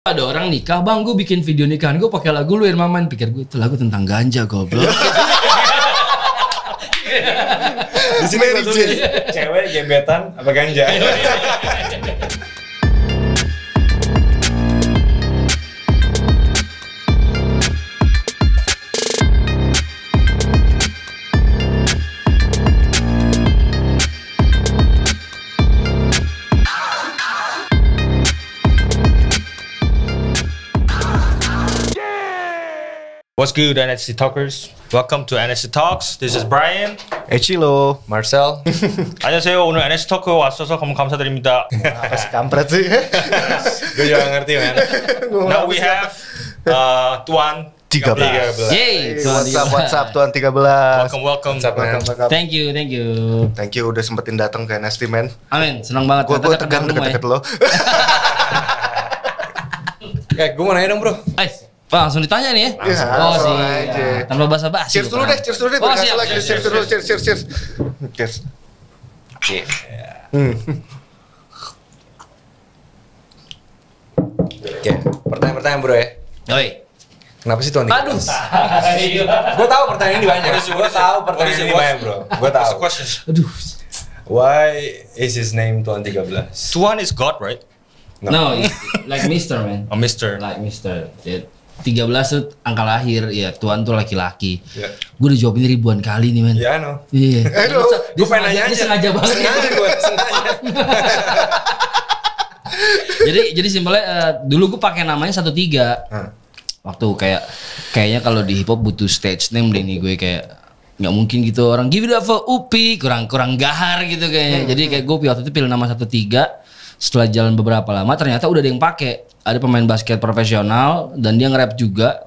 Ada orang nikah, bang, gue bikin video nikahan gue pakai lagu lu Irmaman. Pikir gue itu lagu tentang ganja, goblok. Di sini cewek gebetan apa ganja? What's good, NSC Talkers? Welcome to NSC Talks. This is Brian. Echilo, Marcel. 안녕하세요. 오늘 NSC 토크 와주셔서 너무 감사드립니다. Apa sih kampret sih? Gue juga ngerti, man. Now we have Tuan 13. Yeay, What's up, Tuan 13. Welcome. Thank you. Thank you udah sempetin datang ke NST, man. Amin, senang banget. Gue tegang deket-deket lo. Gue mau nanya dong, bro. Pak, langsung ditanya nih ya? Oh sih, ya. Tanpa basa-basi. Cheers dulu deh. Oh, siap. Cheers dulu. Cheers. Oke, pertanyaan bro ya. Oi. Kenapa sih Tuan 13? Aduh. Gue tahu pertanyaan ini banyak. Bro. Gue tahu. Aduh. Why is his name Tuan 13? Tuan is God, right? No, like Mister, man. Oh, Mister. Like Mister. 13 tuh angka lahir, ya Tuan tuh laki-laki. Yeah. Gue udah jawab ini ribuan kali nih, man. Ya, no. Iya. Aduh, gue pengen nanya aja. Dia sengaja banget. Sengaja. Jadi simpelnya dulu gue pakai namanya 13. Waktu kayaknya kalau di hip hop butuh stage name deh nih, gue kayak nggak mungkin gitu orang give it up for Upi, kurang gahar gitu kayaknya. Jadi kayak gue waktu itu pilih nama 13. Setelah jalan beberapa lama ternyata udah ada yang pakai. Ada pemain basket profesional dan dia nge-rap juga.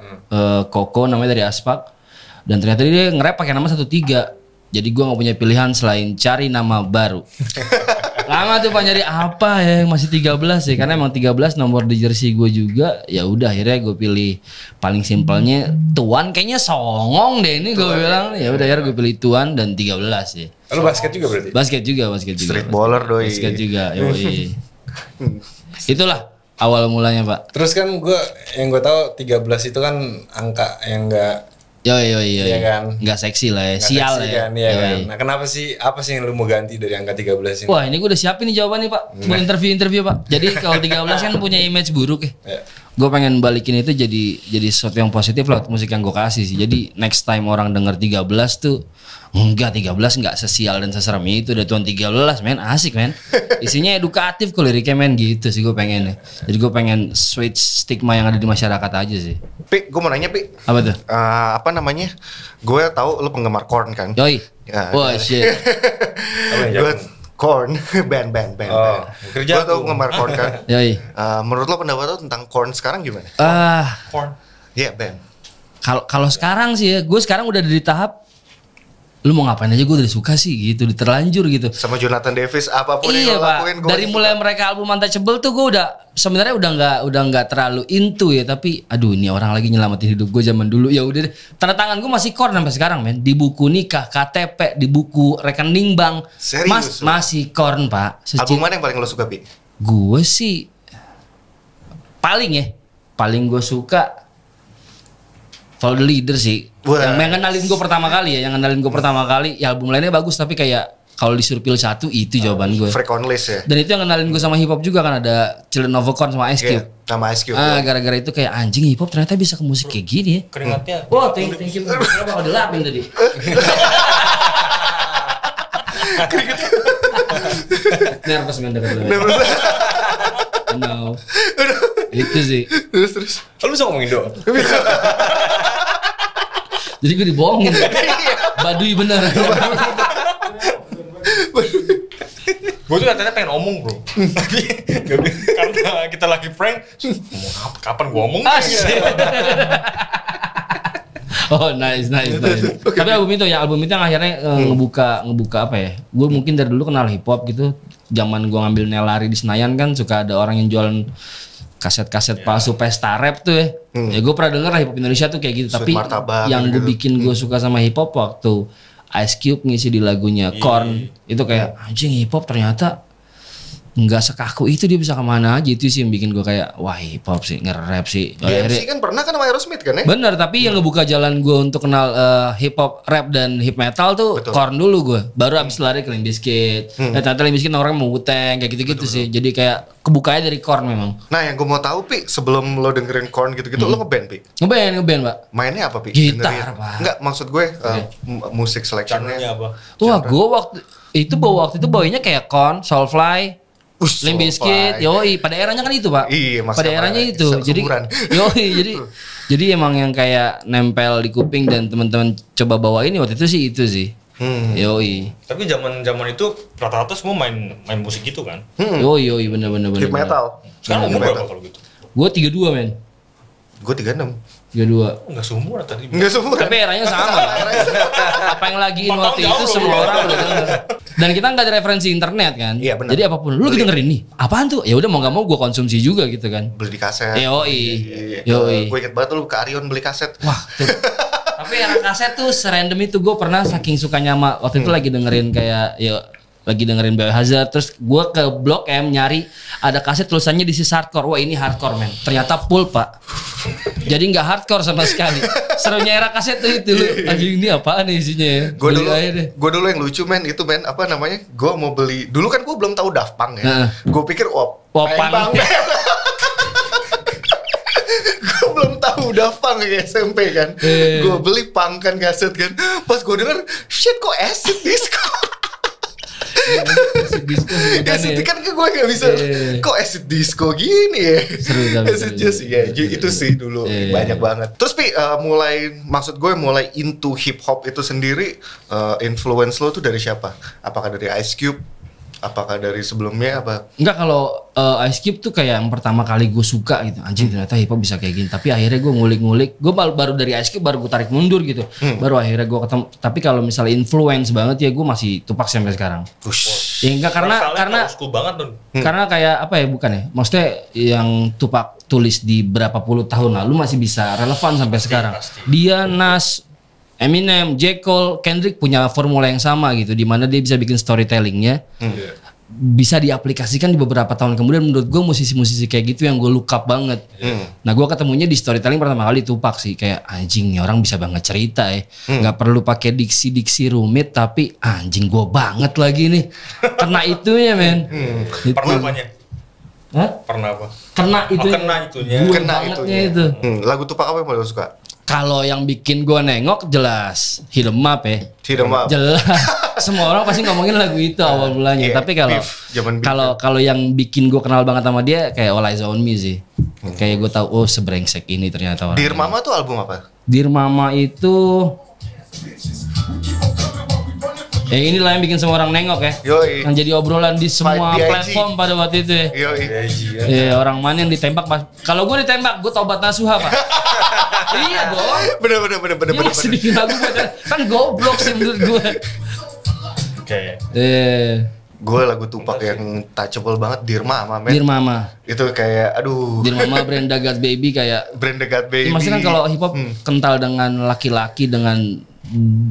Koko namanya dari Aspak. Dan ternyata dia nge-rap pakai nama 13. Jadi gue gak punya pilihan selain cari nama baru. Lama tuh Pak nyari apa ya yang masih 13 ya. Karena emang 13 nomor di jersey gue juga. Ya udah akhirnya gue pilih paling simpelnya Tuan, kayaknya songong deh ini gue bilang. Ya udah akhirnya gue pilih Tuan dan 13 ya. Lu basket juga berarti? Basket juga. Street baller doi. Basket juga, yoi. Itulah awal mulanya Pak. Terus kan yang gue tahu 13 itu kan angka yang enggak Iya kan? Enggak seksi lah ya, sial lah ya. Kan, iya kan? Nah kenapa sih, apa sih yang lu mau ganti dari angka 13 ini? Wah ini gue udah siapin nih jawabannya Pak. Mau interview Pak. Jadi kalau 13 kan punya image buruk ya. Gue pengen balikin itu jadi sesuatu yang positif lah musik yang gue kasih sih. Jadi next time orang denger 13 tuh enggak, 13 enggak sesial dan seserem itu. Udah Tuan 13 men, asik men. Isinya edukatif kok liriknya men, gitu sih gue pengen. Jadi gue pengen switch stigma yang ada di masyarakat aja sih. Pi, gue mau nanya Pi. Apa tuh? Apa namanya? Gue tahu lu penggemar Korn kan? Yoi. Ya, Wah shit. Gue Korn, band. Kerja gue tahu penggemar Korn kan? Yoi. Menurut lo pendapat lo tentang Korn sekarang gimana? Korn. Iya, band. Kalau sekarang sih ya, gue sekarang udah di tahap lu mau ngapain aja gue udah suka sih gitu, terlanjur gitu. Sama Jonathan Davis apapun yang lo lakuin gue dari mulai mereka album Untouchable tuh gue udah sebenarnya udah nggak terlalu into ya, tapi aduh ini orang lagi nyelamatin hidup gue zaman dulu, ya udah deh. Tanda tangan gue masih Korn sampai sekarang men, di buku nikah, KTP, di buku rekening bank. Serius, masih Korn Pak. Album mana yang paling lo suka Pi? Gue sih paling gue suka Follow the Leader sih. Yang ngenalin gue pertama kali ya, album lainnya bagus tapi kayak kalau disuruh pilih satu itu jawaban gue. Freak on List ya. Dan itu yang ngenalin gue sama hip hop juga kan, ada Children of a Corn sama Ice Cube. Sama Ice Cube. Gara-gara itu kayak anjing hip hop ternyata bisa ke musik kayak gini ya. Keringatnya. Wah, thank you. Kenapa kau dilapin tadi? Nervous men dekat lu. No. Itu sih. Terus. Lu bisa ngomongin doang? Jadi gue dibohongin. Baduy bener. Gue tuh katanya pengen ngomong bro. Tapi gak bisa karena kita lagi prank. Ngomong apa? Kapan gue ngomong? Oh nice. Tapi album itu yang akhirnya ngebuka apa ya? Gue mungkin dari dulu kenal hip hop gitu. Zaman gue ngambil Nelari di Senayan kan suka ada orang yang jualan kaset-kaset palsu pesta rap tuh ya. Ya gue pernah denger hip hop Indonesia tuh kayak gitu. Sweet Tapi Martabak yang gue gitu. bikin gue suka sama hip hop waktu Ice Cube ngisi di lagunya Korn itu kayak anjing hip hop ternyata nggak sekaku itu, dia bisa kemana aja. Itu sih yang bikin gue kayak wah hip hop sih, nge-rap sih. DMC kan pernah kan sama Aerosmith kan ya? Bener, tapi yang ngebuka jalan gue untuk kenal hip hop, rap dan hip metal tuh Korn dulu gue. Baru abis lari ke Limp Bizkit. Ternyata Limp Bizkit orang mau Wu-Tang kayak gitu-gitu sih. Jadi kayak kebukanya dari Korn memang. Nah yang gue mau tahu Pi, sebelum lo dengerin Korn gitu-gitu, lo ngeband Pi? Ngeband Pak. Mainnya apa Pi? Gitar Pak. Enggak, maksud gue musik selectionnya. apa? Wah gue waktu itu bawanya kayak Korn, Soulfly, Limp Bizkit, yoi, pada eranya kan itu Pak. Iya, pada eranya itu. Jadi yoi, jadi emang yang kayak nempel di kuping dan teman-teman coba bawa ini waktu itu sih. Yoi. Tapi zaman itu rata-rata semua main musik gitu kan. Yoi, bener. Hip metal. Sekarang umur berapa kalau gitu? Gue 32 men. Gue 36. 32. Enggak seumuran tadi. Enggak seumuran. Tapi eranya sama. Apa yang lagi in waktu itu semua orang udah denger. Dan kita nggak ada referensi internet kan. Iya, benar. Jadi apapun lu lagi dengerin nih. Apaan tuh? Ya udah mau nggak mau gue konsumsi juga gitu kan. Beli di kaset. Yoi. Gue inget banget lu ke Arion beli kaset. Wah tuh. Tapi era kaset tuh serandom itu, gue pernah saking sukanya sama waktu itu lagi dengerin kayak lagi dengerin Biohazard, terus gue ke Blok M nyari ada kaset tulisannya This is Hardcore. Wah ini hardcore men, ternyata pulp Pak. Jadi nggak hardcore sama sekali. Serunya era kaset tuh itu lu. Anjing ini apaan nih isinya ya? Gue dulu yang lucu men, itu men apa namanya? Gue mau beli. Dulu kan gue belum tahu Daft Punk ya. Gue pikir Popang. Gue belum tahu Daft Punk ya SMP kan. Gue beli punk kan kaset kan. Pas gue denger, shit kok acid disco. Acid kan gue gak bisa. Kok acid disco gini ya? Acid jazz ya. Itu sih dulu banyak banget. Terus Pi maksud gue mulai into hip hop itu sendiri, influence lo tuh dari siapa? Apakah dari Ice Cube? Apakah dari sebelumnya apa? Enggak, kalau Ice Cube tuh kayak yang pertama kali gue suka gitu. Anjing ternyata hip hop bisa kayak gini. Tapi akhirnya gue ngulik-ngulik. Gue baru dari Ice Cube baru gue tarik mundur gitu. Baru akhirnya gue ketemu. Tapi kalau misalnya influence banget ya gue masih Tupac sampai sekarang. Ya enggak karena school banget tuh. Karena kayak apa ya, bukan ya? Maksudnya yang Tupac tulis di berapa puluh tahun lalu masih bisa relevan sampai sekarang. Dia, Nas, Eminem, J. Cole, Kendrick punya formula yang sama gitu, di mana dia bisa bikin storytellingnya bisa diaplikasikan di beberapa tahun kemudian. Menurut gue musisi-musisi kayak gitu yang gue look up banget. Nah gue ketemunya di storytelling pertama kali Tupac sih, kayak anjing nih orang bisa banget cerita ya, nggak perlu pakai diksi-diksi rumit, tapi anjing gue banget lagi nih kena itunya men. Gitu. Pernah apanya? Hah? Pernah apa? Kena itu. Kena itunya. Kena itunya. Itu. Lagu Tupac apa yang paling lo suka? Kalau yang bikin gue nengok jelas Hit 'em Up ya. Hit 'em Up. Jelas. Semua orang pasti ngomongin lagu itu awal mulanya. Tapi kalau yang bikin gue kenal banget sama dia kayak All Eyes on Me sih. Kayak gue tahu oh sebrengsek ini ternyata orang. Dear Mama tuh album apa? Dear Mama itu ya inilah yang bikin semua orang nengok ya. Yoi. Yang jadi obrolan di semua Fight platform pada waktu itu ya. Yoi. Iya, orang mana yang ditembak pas. Kalau gue ditembak, gue tobat nasuha Pak. Iya dong. Bener. Dia masih bikin lagu buat kan goblok sih menurut gue. Oke. Gue lagu Tupac yang touchable banget, Dear Mama men. Dear Mama. Itu kayak aduh. Dear Mama, Brenda God Baby kayak. Brenda God Baby. Maksudnya kan kalau hip hop kental dengan laki-laki dengan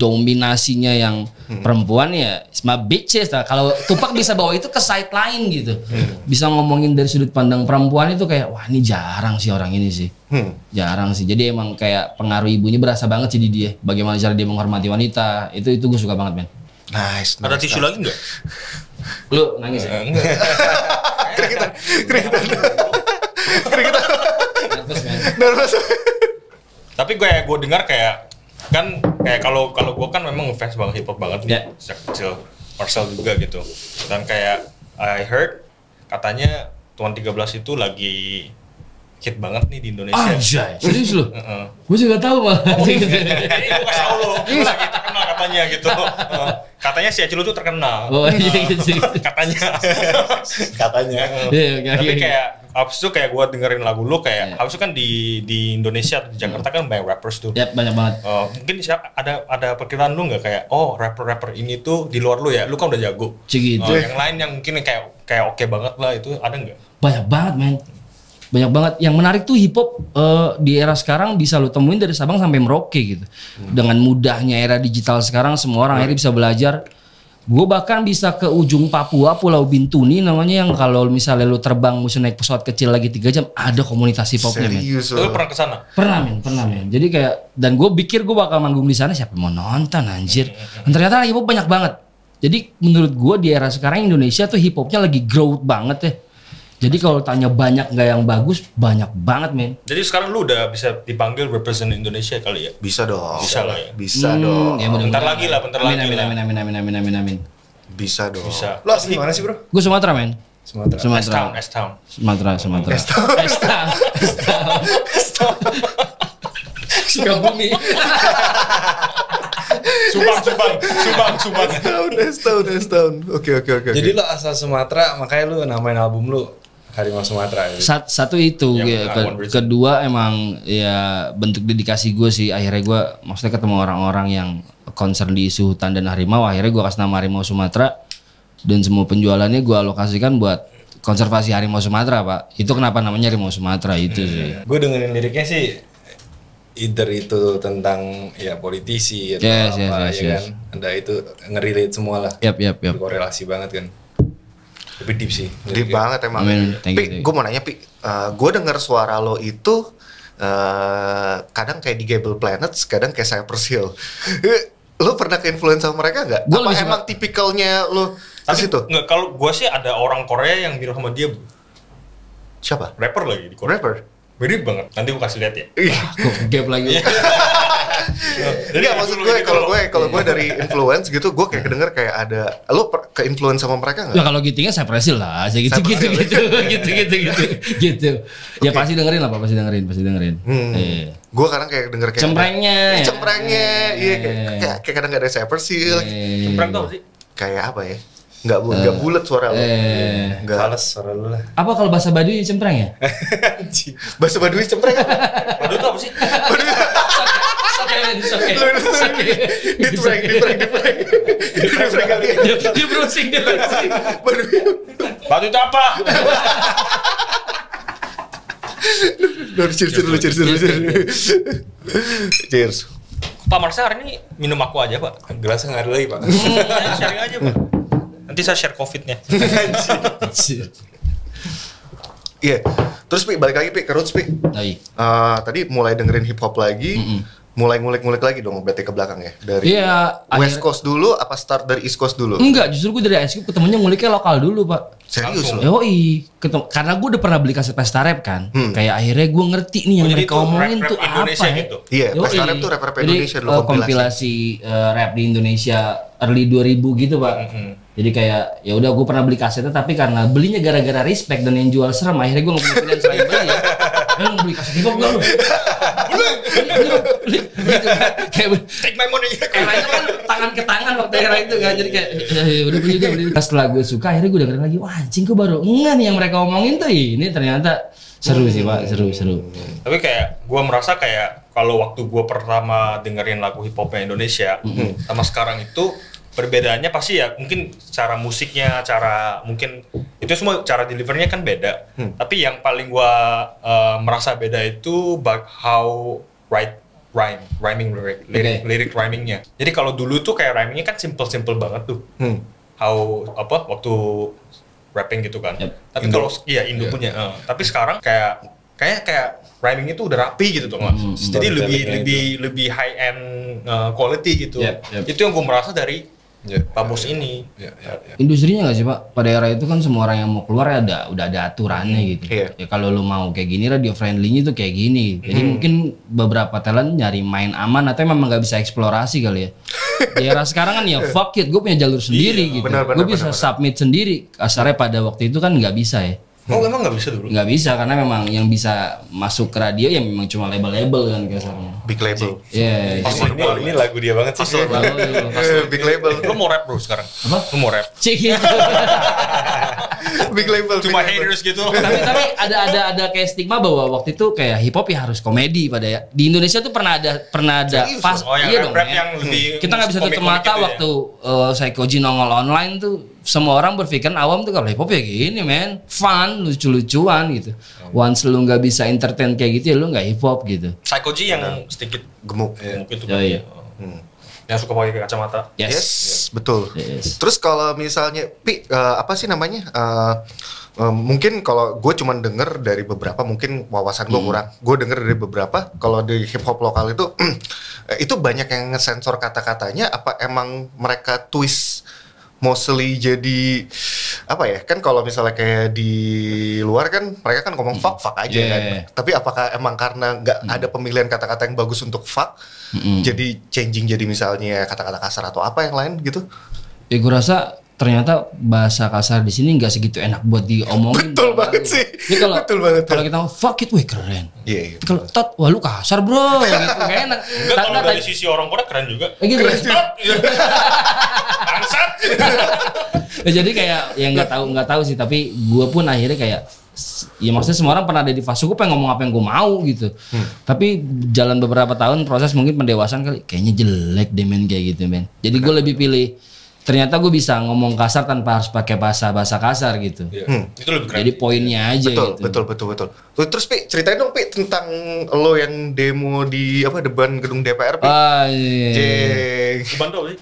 dominasinya yang perempuan ya sama bitches lah. Kalau Tupac bisa bawa itu ke side lain gitu. Bisa ngomongin dari sudut pandang perempuan itu kayak wah ini jarang sih orang ini sih. Jarang sih. Jadi emang kayak pengaruh ibunya berasa banget sih di dia. Bagaimana cara dia menghormati wanita. Itu gue suka banget men. Nice. Ada tisu lagi enggak? Lu nangis ya? Enggak. Keringetan. Nervous men. Tapi gue dengar kayak kalau gue kan memang ngefans banget hip hop banget nih. Sejak kecil. Marcel juga gitu. Dan kayak I heard katanya Tuan 13 itu lagi hit banget nih di Indonesia. Anjay, serius lu? Gue juga tahu malah. Ini gue kasih tau lo, gue lagi terkenal katanya gitu. Katanya si Acil tuh terkenal. Oh iya gitu. Katanya. Iya. Tapi kayak abis itu kayak gue dengerin lagu lu kayak abis itu kan di Indonesia di Jakarta kan banyak rappers tuh. Ya banyak banget. Mungkin ada perkiraan lu nggak kayak rapper ini tuh di luar lu ya, lu kan udah jago. Gitu. Yang lain yang mungkin kayak oke banget lah itu ada nggak? Banyak banget men. Banyak banget. Yang menarik tuh hip hop di era sekarang bisa lo temuin dari Sabang sampai Merauke gitu. Dengan mudahnya era digital sekarang semua orang akhirnya bisa belajar Gue bahkan bisa ke ujung Papua, Pulau Bintuni namanya, yang kalau misalnya lu terbang mesti naik pesawat kecil lagi 3 jam, ada komunitas hip hopnya men. Serius Lu lo. pernah ke sana? Pernah men. Jadi kayak, dan gue pikir gue bakal manggung di sana, siapa yang mau nonton anjir. Dan ternyata hip hop banyak banget. Jadi menurut gue di era sekarang Indonesia tuh hip hopnya lagi growth banget ya. Jadi kalau tanya banyak nggak yang bagus, banyak banget men. Jadi sekarang lu udah bisa dipanggil represent Indonesia kali ya? Bisa dong. Bisa lah ya. Bisa dong. Ya Bentar lagi lah, bentar lagi lah. Amin. Bisa dong. Bisa. Lo asli mana sih bro? Gue Sumatera men. Sumatera. S-Town. Sumatera. Sukabumi. Subang. Setahun. Oke. Jadi lo asal Sumatera, makanya lo namain album lo Harimau Sumatera. Gitu. Satu itu, Yang ya. One Bridge. Kedua emang ya bentuk dedikasi gue sih. Akhirnya gue maksudnya ketemu orang-orang yang concern di isu hutan dan harimau. Akhirnya gue kasih nama Harimau Sumatera, dan semua penjualannya gue alokasikan buat konservasi harimau Sumatera pak. Itu kenapa namanya Harimau Sumatera itu sih. Gue dengerin liriknya sih, either itu tentang ya politisi atau Yes, apa yes. kan. Ada itu ngerelate semua lah. Yap. Korelasi banget kan. Tapi deep sih. Deep banget emang. Amin. Thank you. Pi, gue mau nanya Pi, gue denger suara lo itu kadang kayak di Gable Planets, kadang kayak Cypress Hill. Lo pernah ke-influence sama mereka nggak? Gua Apa lebih suka- emang tipikalnya lo ke Tapi situ? nggak, kalau gue sih ada orang Korea yang mirip sama dia, bro. Siapa? Rapper lagi di Korea. Rapper? Mirip banget. Nanti gue kasih lihat ya. Kok gap lagi. Enggak, maksud gue kalau gue dari influence gitu, gue kayak kedenger kayak ada lo ke-influence sama mereka Ya nggak? kalau gitingnya saya presil lah, saya gitu. Ya pasti dengerin lah pak, pasti dengerin. Iya. Gue kadang kayak denger kayak Cemprengnya. ada, cemprengnya, iya kayak kadang nggak ada Cypress Hill, Cempreng tau sih? kayak apa ya? Nggak bulat suara lo, nggak. Fales suara lu lah. Apa kalau bahasa Baduy cempreng ya? Bahasa Baduy cempreng apa? Waduh itu apa sih? Di prank kali ya. Dia browsing. Batu itu apa? Cheers dulu. Cheers. Pak Marsha hari ini minum aku aja pak. Gelasnya nggak ada lagi pak. Sharing aja pak. Nanti saya share COVID-nya. Iya. Terus Pi, balik lagi Pi ke roots Pi. Tadi mulai dengerin hip hop lagi, mulai ngulik-ngulik lagi dong berarti ke belakang ya. Dari Iya, West Coast dulu apa start dari East Coast dulu? Enggak, justru gue dari SQ ketemunya nguliknya lokal dulu pak. Serius Langsung. lo? Yoi, karena gue udah pernah beli kaset Pesta Rap kan. Kayak akhirnya gue ngerti nih yang Oh, jadi mereka itu omongin rap-rap tuh Indonesia apa ya. gitu? Iya, Yoi. Pesta Rap tuh rap-rap Jadi, Indonesia dulu kompilasi rap di Indonesia early 2000 gitu pak. Jadi kayak ya udah gue pernah beli kasetnya, tapi karena belinya gara-gara respect dan yang jual serem, akhirnya gue nggak punya pilihan selain beli. Lu mau beli kaset hip hop nggak lu? Beli. Gitu kan. Kayak Take my money. era itu kan tangan ke tangan waktu era itu kan, jadi kayak udah beli. Pas setelah gue suka, akhirnya gue dengerin lagi, wah anjing gue baru enggak nih yang mereka omongin tuh ini ternyata seru sih pak, seru. Tapi kayak gue merasa kayak kalau waktu gue pertama dengerin lagu hip hopnya Indonesia sama sekarang itu perbedaannya pasti ya mungkin cara musiknya, cara mungkin itu semua cara delivernya kan beda. Tapi yang paling gue merasa beda itu how rhyming lirik rhymingnya. Jadi kalau dulu tuh kayak rhymingnya kan simple banget tuh. How apa waktu rapping gitu kan. Yep. Tapi kalau Indo punya. Tapi sekarang kayak rhyming itu udah rapi gitu tuh Mas. Jadi lebih high end quality gitu. Yep. Itu yang gue merasa dari Pak Bos ini. Industrinya nggak sih pak? Pada era itu kan semua orang yang mau keluar ya udah ada aturannya gitu. Iya. Ya kalau lu mau kayak gini, radio friendly-nya tuh kayak gini. Jadi mungkin beberapa talent nyari main aman atau memang nggak bisa eksplorasi kali ya. Di era sekarang kan ya fuck it, gue punya jalur sendiri gitu. benar, Gue bisa benar. submit sendiri. Kasarnya pada waktu itu kan nggak bisa ya. Oh emang nggak bisa dulu? Nggak bisa karena memang yang bisa masuk ke radio ya memang cuma label-label kan kasarnya. Big label. Iya. Ini lagu dia banget sih. Big label. Lu mau rap bro sekarang? Apa? Lu mau rap? Cek gitu. Big label. Cuma haters gitu. tapi ada kayak stigma bahwa waktu itu kayak hip hop ya harus komedi pada ya. Di Indonesia tuh pernah ada Serius? fase Oh yang iya dong rap men. yang lebih Kita nggak bisa tutup komik-komik mata gitu ya? waktu Psychoji nongol online tuh, semua orang berpikir awam tuh kalau hip hop ya gini men, fun, lucu-lucuan gitu. Once lu nggak bisa entertain kayak gitu ya lu nggak hip hop gitu. Psychoji yang sedikit Gemuk. gemuk itu. Ya, iya. Yang suka pakai kacamata. Yes, betul. Yes. Terus kalau misalnya, apa sih namanya? Mungkin kalau gue cuman denger dari beberapa, mungkin wawasan gue kurang. Gue denger dari beberapa, kalau di hip hop lokal itu, itu banyak yang ngesensor kata-katanya. Apa emang mereka twist mostly jadi apa ya? Kan kalau misalnya kayak di luar kan mereka kan ngomong fuck aja kan. Tapi apakah emang karena nggak ada pemilihan kata-kata yang bagus untuk fuck, jadi changing jadi misalnya kata-kata kasar atau apa yang lain gitu? Ya gue rasa ternyata bahasa kasar di sini nggak segitu enak buat diomongin. Betul banget sih. Ini kalau kita ngomong fuck it, wih keren. Iya. Kalau tot, wah lu kasar bro, gitu nggak enak. Enggak, kalau dari sisi orang Korea keren juga. Gitu. Bangsat. Ya, jadi kayak ya nggak tahu sih, tapi gue pun akhirnya kayak ya maksudnya semua orang pernah ada di fase gue pengen ngomong apa yang gue mau gitu. Tapi jalan beberapa tahun proses mungkin pendewasaan kali, kayaknya jelek deh men kayak gitu men. Jadi gue lebih pilih ternyata gue bisa ngomong kasar tanpa harus pakai bahasa kasar gitu. Itu lebih keren. Jadi poinnya aja gitu. Betul. Terus Pi, ceritain dong Pi tentang lo yang demo di depan gedung DPR Pi. Iya. Depan tuh apa sih?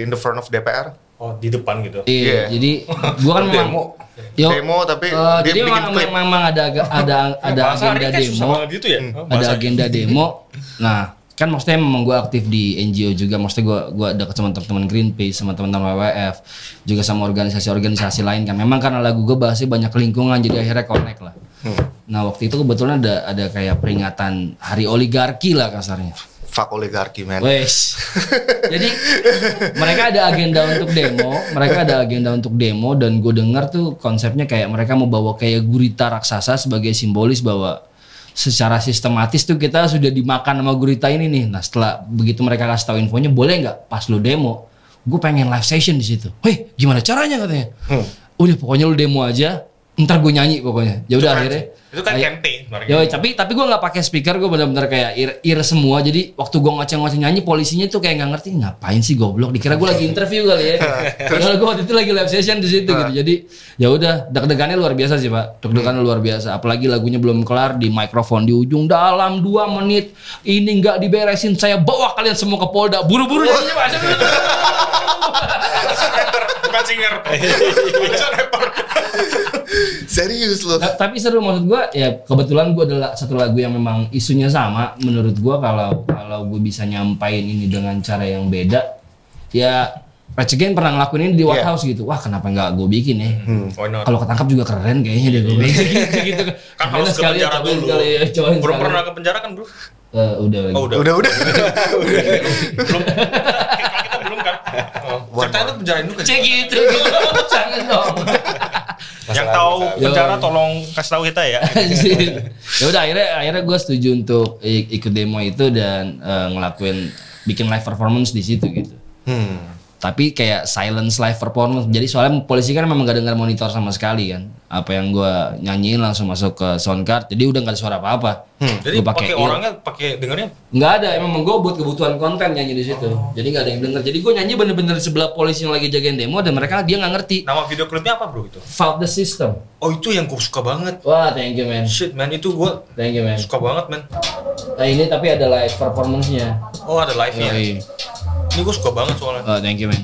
In the front of DPR. Oh, di depan gitu. Iya. Jadi gue kan memang demo tapi dia jadi bikin klip. memang ada agenda demo. Gitu ya? Ada agenda demo. Nah, kan maksudnya memang gue aktif di NGO juga, maksudnya gue dekat sama teman-teman Greenpeace, sama teman-teman WWF, juga sama organisasi-organisasi lain kan. Memang karena lagu gue bahasnya banyak lingkungan, jadi akhirnya connect lah. Nah waktu itu kebetulan ada kayak peringatan hari oligarki lah kasarnya. Fuck oligarki man. Wes. Jadi mereka ada agenda untuk demo, dan gue dengar tuh konsepnya kayak mereka mau bawa kayak gurita raksasa sebagai simbolis bahwa secara sistematis tuh kita sudah dimakan sama gurita ini nih. Nah setelah begitu mereka kasih tahu infonya, boleh nggak pas lu demo, gue pengen live session di situ. Weh, gimana caranya katanya? Udah pokoknya lu demo aja, ntar gue nyanyi pokoknya. Ya udah akhirnya. Itu kan campaign sebenarnya. Ya, tapi gue nggak pakai speaker, gue benar-benar kayak ir semua. Jadi waktu gue ngoceh nyanyi, polisinya tuh kayak nggak ngerti ngapain sih goblok. Dikira gue lagi interview kali ya. Karena gue waktu itu lagi live session di situ gitu. Jadi ya udah, deg-degannya luar biasa sih Pak. Deg-degannya luar biasa. Apalagi lagunya belum kelar, di mikrofon di ujung, dalam 2 menit ini nggak diberesin, saya bawa kalian semua ke Polda. Buru-buru nyanyinya Pak. Bukan singer. Bukan rapper. Serius loh. Tapi seru, maksud gue ya kebetulan gue adalah satu lagu yang memang isunya sama. Menurut gue kalau gue bisa nyampain ini dengan cara yang beda, ya Rage Against pernah ngelakuin ini di White House gitu. Wah kenapa nggak gue bikin ya? Kalau ketangkap juga keren kayaknya deh gue bikin gitu. Kan harus ke penjara dulu. Belum pernah ke penjara kan bro? Udah. Udah. Belum. Kita belum kan? Ceritanya tuh penjarain dulu kan? Cek gitu. Jangan dong. Yang tahu penjara tolong kasih tahu kita ya. Ya udah akhirnya gue setuju untuk ikut demo itu dan bikin live performance di situ gitu. Tapi kayak silence live performance. Jadi soalnya polisi kan memang gak dengar monitor sama sekali kan. Apa yang gue nyanyiin langsung masuk ke sound card. Jadi udah gak ada suara apa-apa. Jadi pakai orangnya pakai dengarnya? Nggak ada. Emang gue buat kebutuhan konten nyanyi di situ. Jadi nggak ada yang denger. Jadi gue nyanyi bener-bener di sebelah polisi yang lagi jagain demo, dan dia nggak ngerti. Nama video klipnya apa bro itu? Fight the System. Oh itu yang gue suka banget. Wah thank you man. Shit man, itu gue thank you man. Suka banget man. Nah ini tapi ada live performance-nya. Oh ada live-nya. Ini gue suka banget soalnya. Oh thank you man.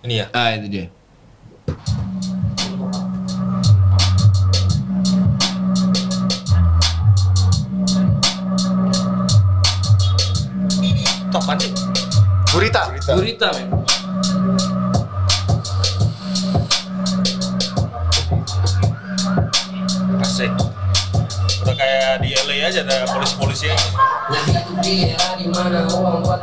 Ini ya? Itu dia. Itu apaan sih? Gurita men. Asik. Udah kayak di LA aja ada polisi-polisi aja.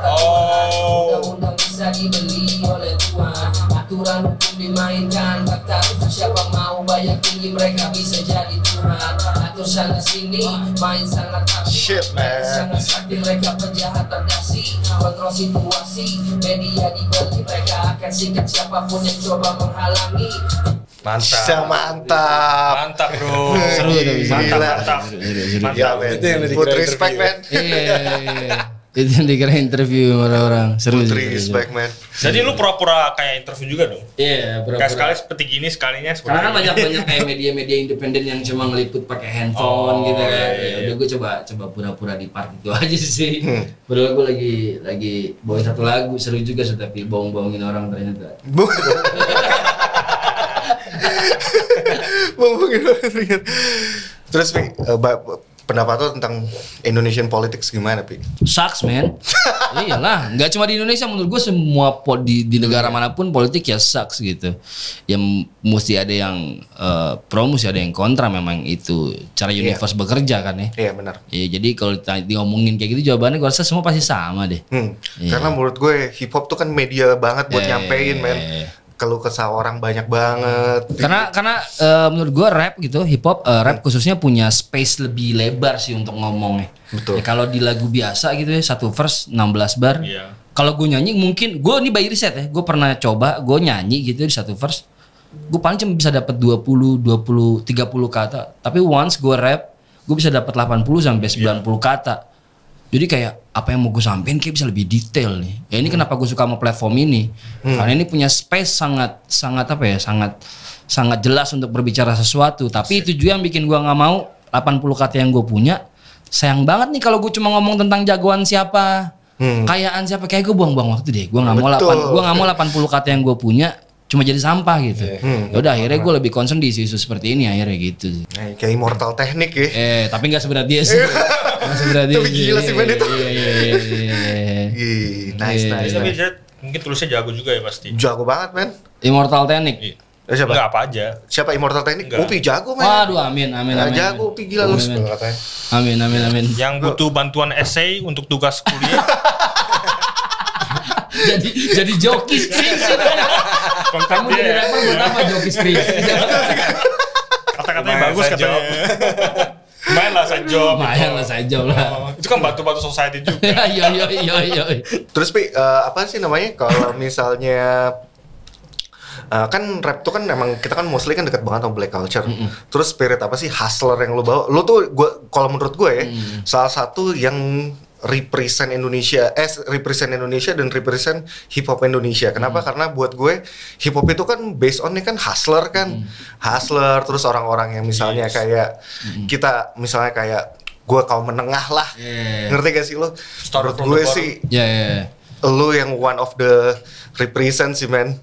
Oh. Bisa dibeli oleh Tuhan, aturan hukum dimainkan, tak tahu siapa mau bayar tinggi mereka bisa jadi Tuhan. Atur sana sini, main sangat Shit man. sangat sakti mereka penjahat terdasi, kontrol situasi, media dibeli mereka akan sikat siapapun yang coba menghalangi. Mantap Bro. Seru Gila. Mantap. Ya men, put respect men. Iya. Itu yang dikira interview sama orang. Seru Putri sih. respect man. Jadi lu pura-pura kayak interview juga dong? Iya, Kayak sekali seperti gini, sekalinya seperti karena kan ini. banyak kayak media-media independen yang cuma ngeliput pakai handphone gitu kan. Iya. Ya udah gue coba pura-pura di part itu aja sih. Padahal gue lagi bawain satu lagu seru juga sih, tapi bohong-bohongin orang ternyata. Terus Pi, pendapat lo tentang Indonesian politics gimana Pi? Sucks man. Iyalah, nggak cuma di Indonesia, menurut gue semua di negara manapun politik ya sucks gitu. Ya mesti ada yang pro, mesti ada yang kontra, memang itu cara universe bekerja kan ya. Iya benar. Iya, jadi kalau diomongin kayak gitu jawabannya gue rasa semua pasti sama deh. Iya. Karena menurut gue hip hop tuh kan media banget buat nyampein men. Kalau kesah orang banyak banget. Karena menurut gue rap gitu, hip hop rap khususnya punya space lebih lebar sih untuk ngomongnya. Betul. Ya, kalau di lagu biasa gitu ya, satu verse 16 bar. Iya. Kalau gue nyanyi mungkin gue ini by riset ya, gue pernah coba gue nyanyi gitu di satu verse, gue paling cuma bisa dapat 20, 30 kata. Tapi once gue rap, gue bisa dapat 80 sampai 90 kata. Jadi kayak apa yang mau gue sampein kayak bisa lebih detail nih. Ya ini kenapa gue suka sama platform ini. Karena ini punya space sangat jelas untuk berbicara sesuatu. Tapi itu juga yang bikin gue nggak mau 80 kata yang gue punya. Sayang banget nih kalau gue cuma ngomong tentang jagoan siapa, kayaan siapa, kayak gue buang-buang waktu deh. Gue nggak mau 80 kata yang gue punya cuma jadi sampah gitu. Ya udah akhirnya gue lebih concern di isu seperti ini akhirnya gitu. Kayak Immortal Technic ya. Tapi nggak seberat dia sih. Tapi gila sih men itu. Iya. Nice. Tapi mungkin tulisnya jago juga ya pasti. Jago banget men. Immortal Technic. Siapa? Enggak apa aja. Siapa Immortal Technic? Enggak. Upi jago men. Waduh, amin. Jago Upi gila lu katanya. Amin. Yang butuh bantuan essay untuk tugas kuliah. jadi joki skripsi. Kamu jadi rapper buat apa joki skripsi? Kata-katanya bagus katanya. Main lah saya job lah. Itu kan bantu-bantu society juga. Iya. Terus Pi, apa sih namanya kalau misalnya kan rap tuh kan emang kita kan mostly kan dekat banget sama black culture. Terus spirit apa sih hustler yang lu bawa? Lu tuh kalau menurut gue ya salah satu yang represent Indonesia dan represent hip hop Indonesia. Kenapa? Karena buat gue hip hop itu kan based on kan hustler kan. Hustler terus orang-orang yang misalnya kayak kita misalnya kayak gue kaum menengah lah. Ngerti gak sih lo? Menurut gue sih lo yang one of the represent sih man.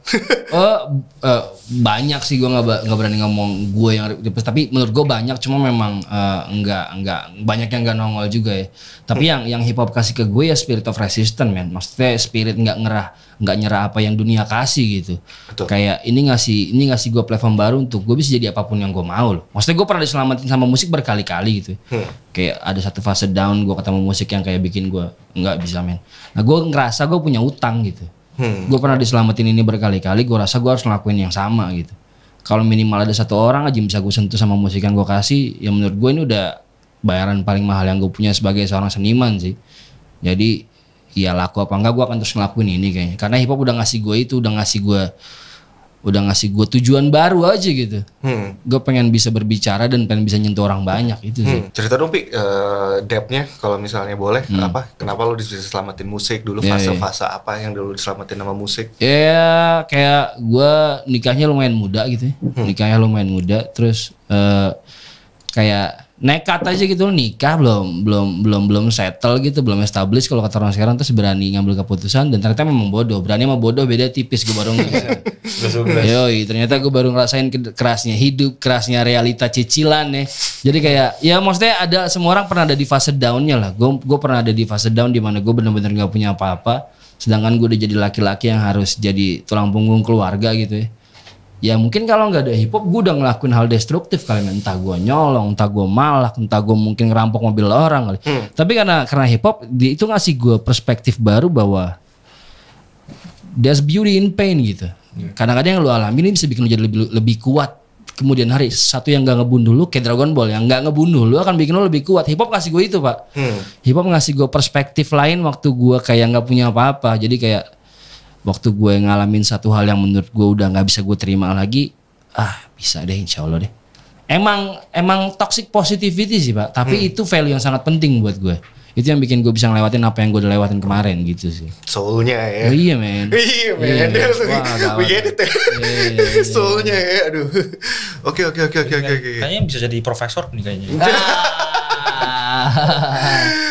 Banyak sih, gue nggak berani ngomong gue yang tapi menurut gue banyak, cuma memang nggak banyak yang nggak nongol juga ya. Tapi yang hip hop kasih ke gue ya spirit of resistance man. Maksudnya spirit nggak nyerah apa yang dunia kasih gitu. Betul. Kayak ini ngasih gue platform baru untuk gue bisa jadi apapun yang gue mau loh. Maksudnya gue pernah diselamatin sama musik berkali-kali gitu. Kayak ada satu fase down gue ketemu musik yang kayak bikin gue nggak bisa men. Nah gue ngerasa gue punya utang gitu. Gue pernah diselamatin ini berkali-kali, gue rasa gue harus ngelakuin yang sama gitu. Kalau minimal ada satu orang aja bisa gue sentuh sama musik yang gue kasih, ya menurut gue ini udah bayaran paling mahal yang gue punya sebagai seorang seniman sih. Jadi ya laku apa enggak gue akan terus ngelakuin ini kayaknya. Karena hip hop udah ngasih gue itu, udah ngasih gue tujuan baru aja gitu. Gue pengen bisa berbicara dan pengen bisa nyentuh orang banyak itu sih. Cerita dong Pi, depth-nya kalau misalnya boleh, kenapa lo bisa selamatin musik dulu, fase-fase apa yang dulu diselamatin sama musik? Ya kayak gue nikahnya lumayan muda gitu ya. Terus kayak nekat aja gitu, nikah belum settle gitu, belum established kalau kata orang sekarang, terus berani ngambil keputusan dan ternyata memang bodoh. Berani sama bodoh beda tipis, gue baru Yoi, ternyata gue baru ngerasain kerasnya hidup, kerasnya realita cicilan ya. Jadi kayak ya maksudnya ada, semua orang pernah ada di fase downnya lah. Gue pernah ada di fase down di mana gue benar-benar nggak punya apa-apa, sedangkan gue udah jadi laki-laki yang harus jadi tulang punggung keluarga gitu ya. Ya mungkin kalau nggak ada hip hop gue udah ngelakuin hal destruktif kali, entah gue nyolong, entah gue malak, entah gue mungkin ngerampok mobil orang kali. Tapi karena hip hop itu ngasih gue perspektif baru bahwa there's beauty in pain gitu. Kadang-kadang yang lu alami ini bisa bikin lu jadi lebih kuat kemudian hari. Satu yang nggak ngebunuh lu kayak Dragon Ball, yang nggak ngebunuh lu akan bikin lu lebih kuat. Hip hop ngasih gue itu pak. Hip hop ngasih gue perspektif lain waktu gue kayak nggak punya apa-apa. Jadi kayak waktu gue ngalamin satu hal yang menurut gue udah nggak bisa gue terima lagi, bisa deh insya Allah deh. Emang toxic positivity sih pak, tapi itu value yang sangat penting buat gue. Itu yang bikin gue bisa ngelewatin apa yang gue udah lewatin kemarin gitu sih. Soulnya ya. Oh, iya men. Iya men. We get it. Soulnya ya. Aduh. Oke. Kayaknya bisa jadi profesor nih kayaknya.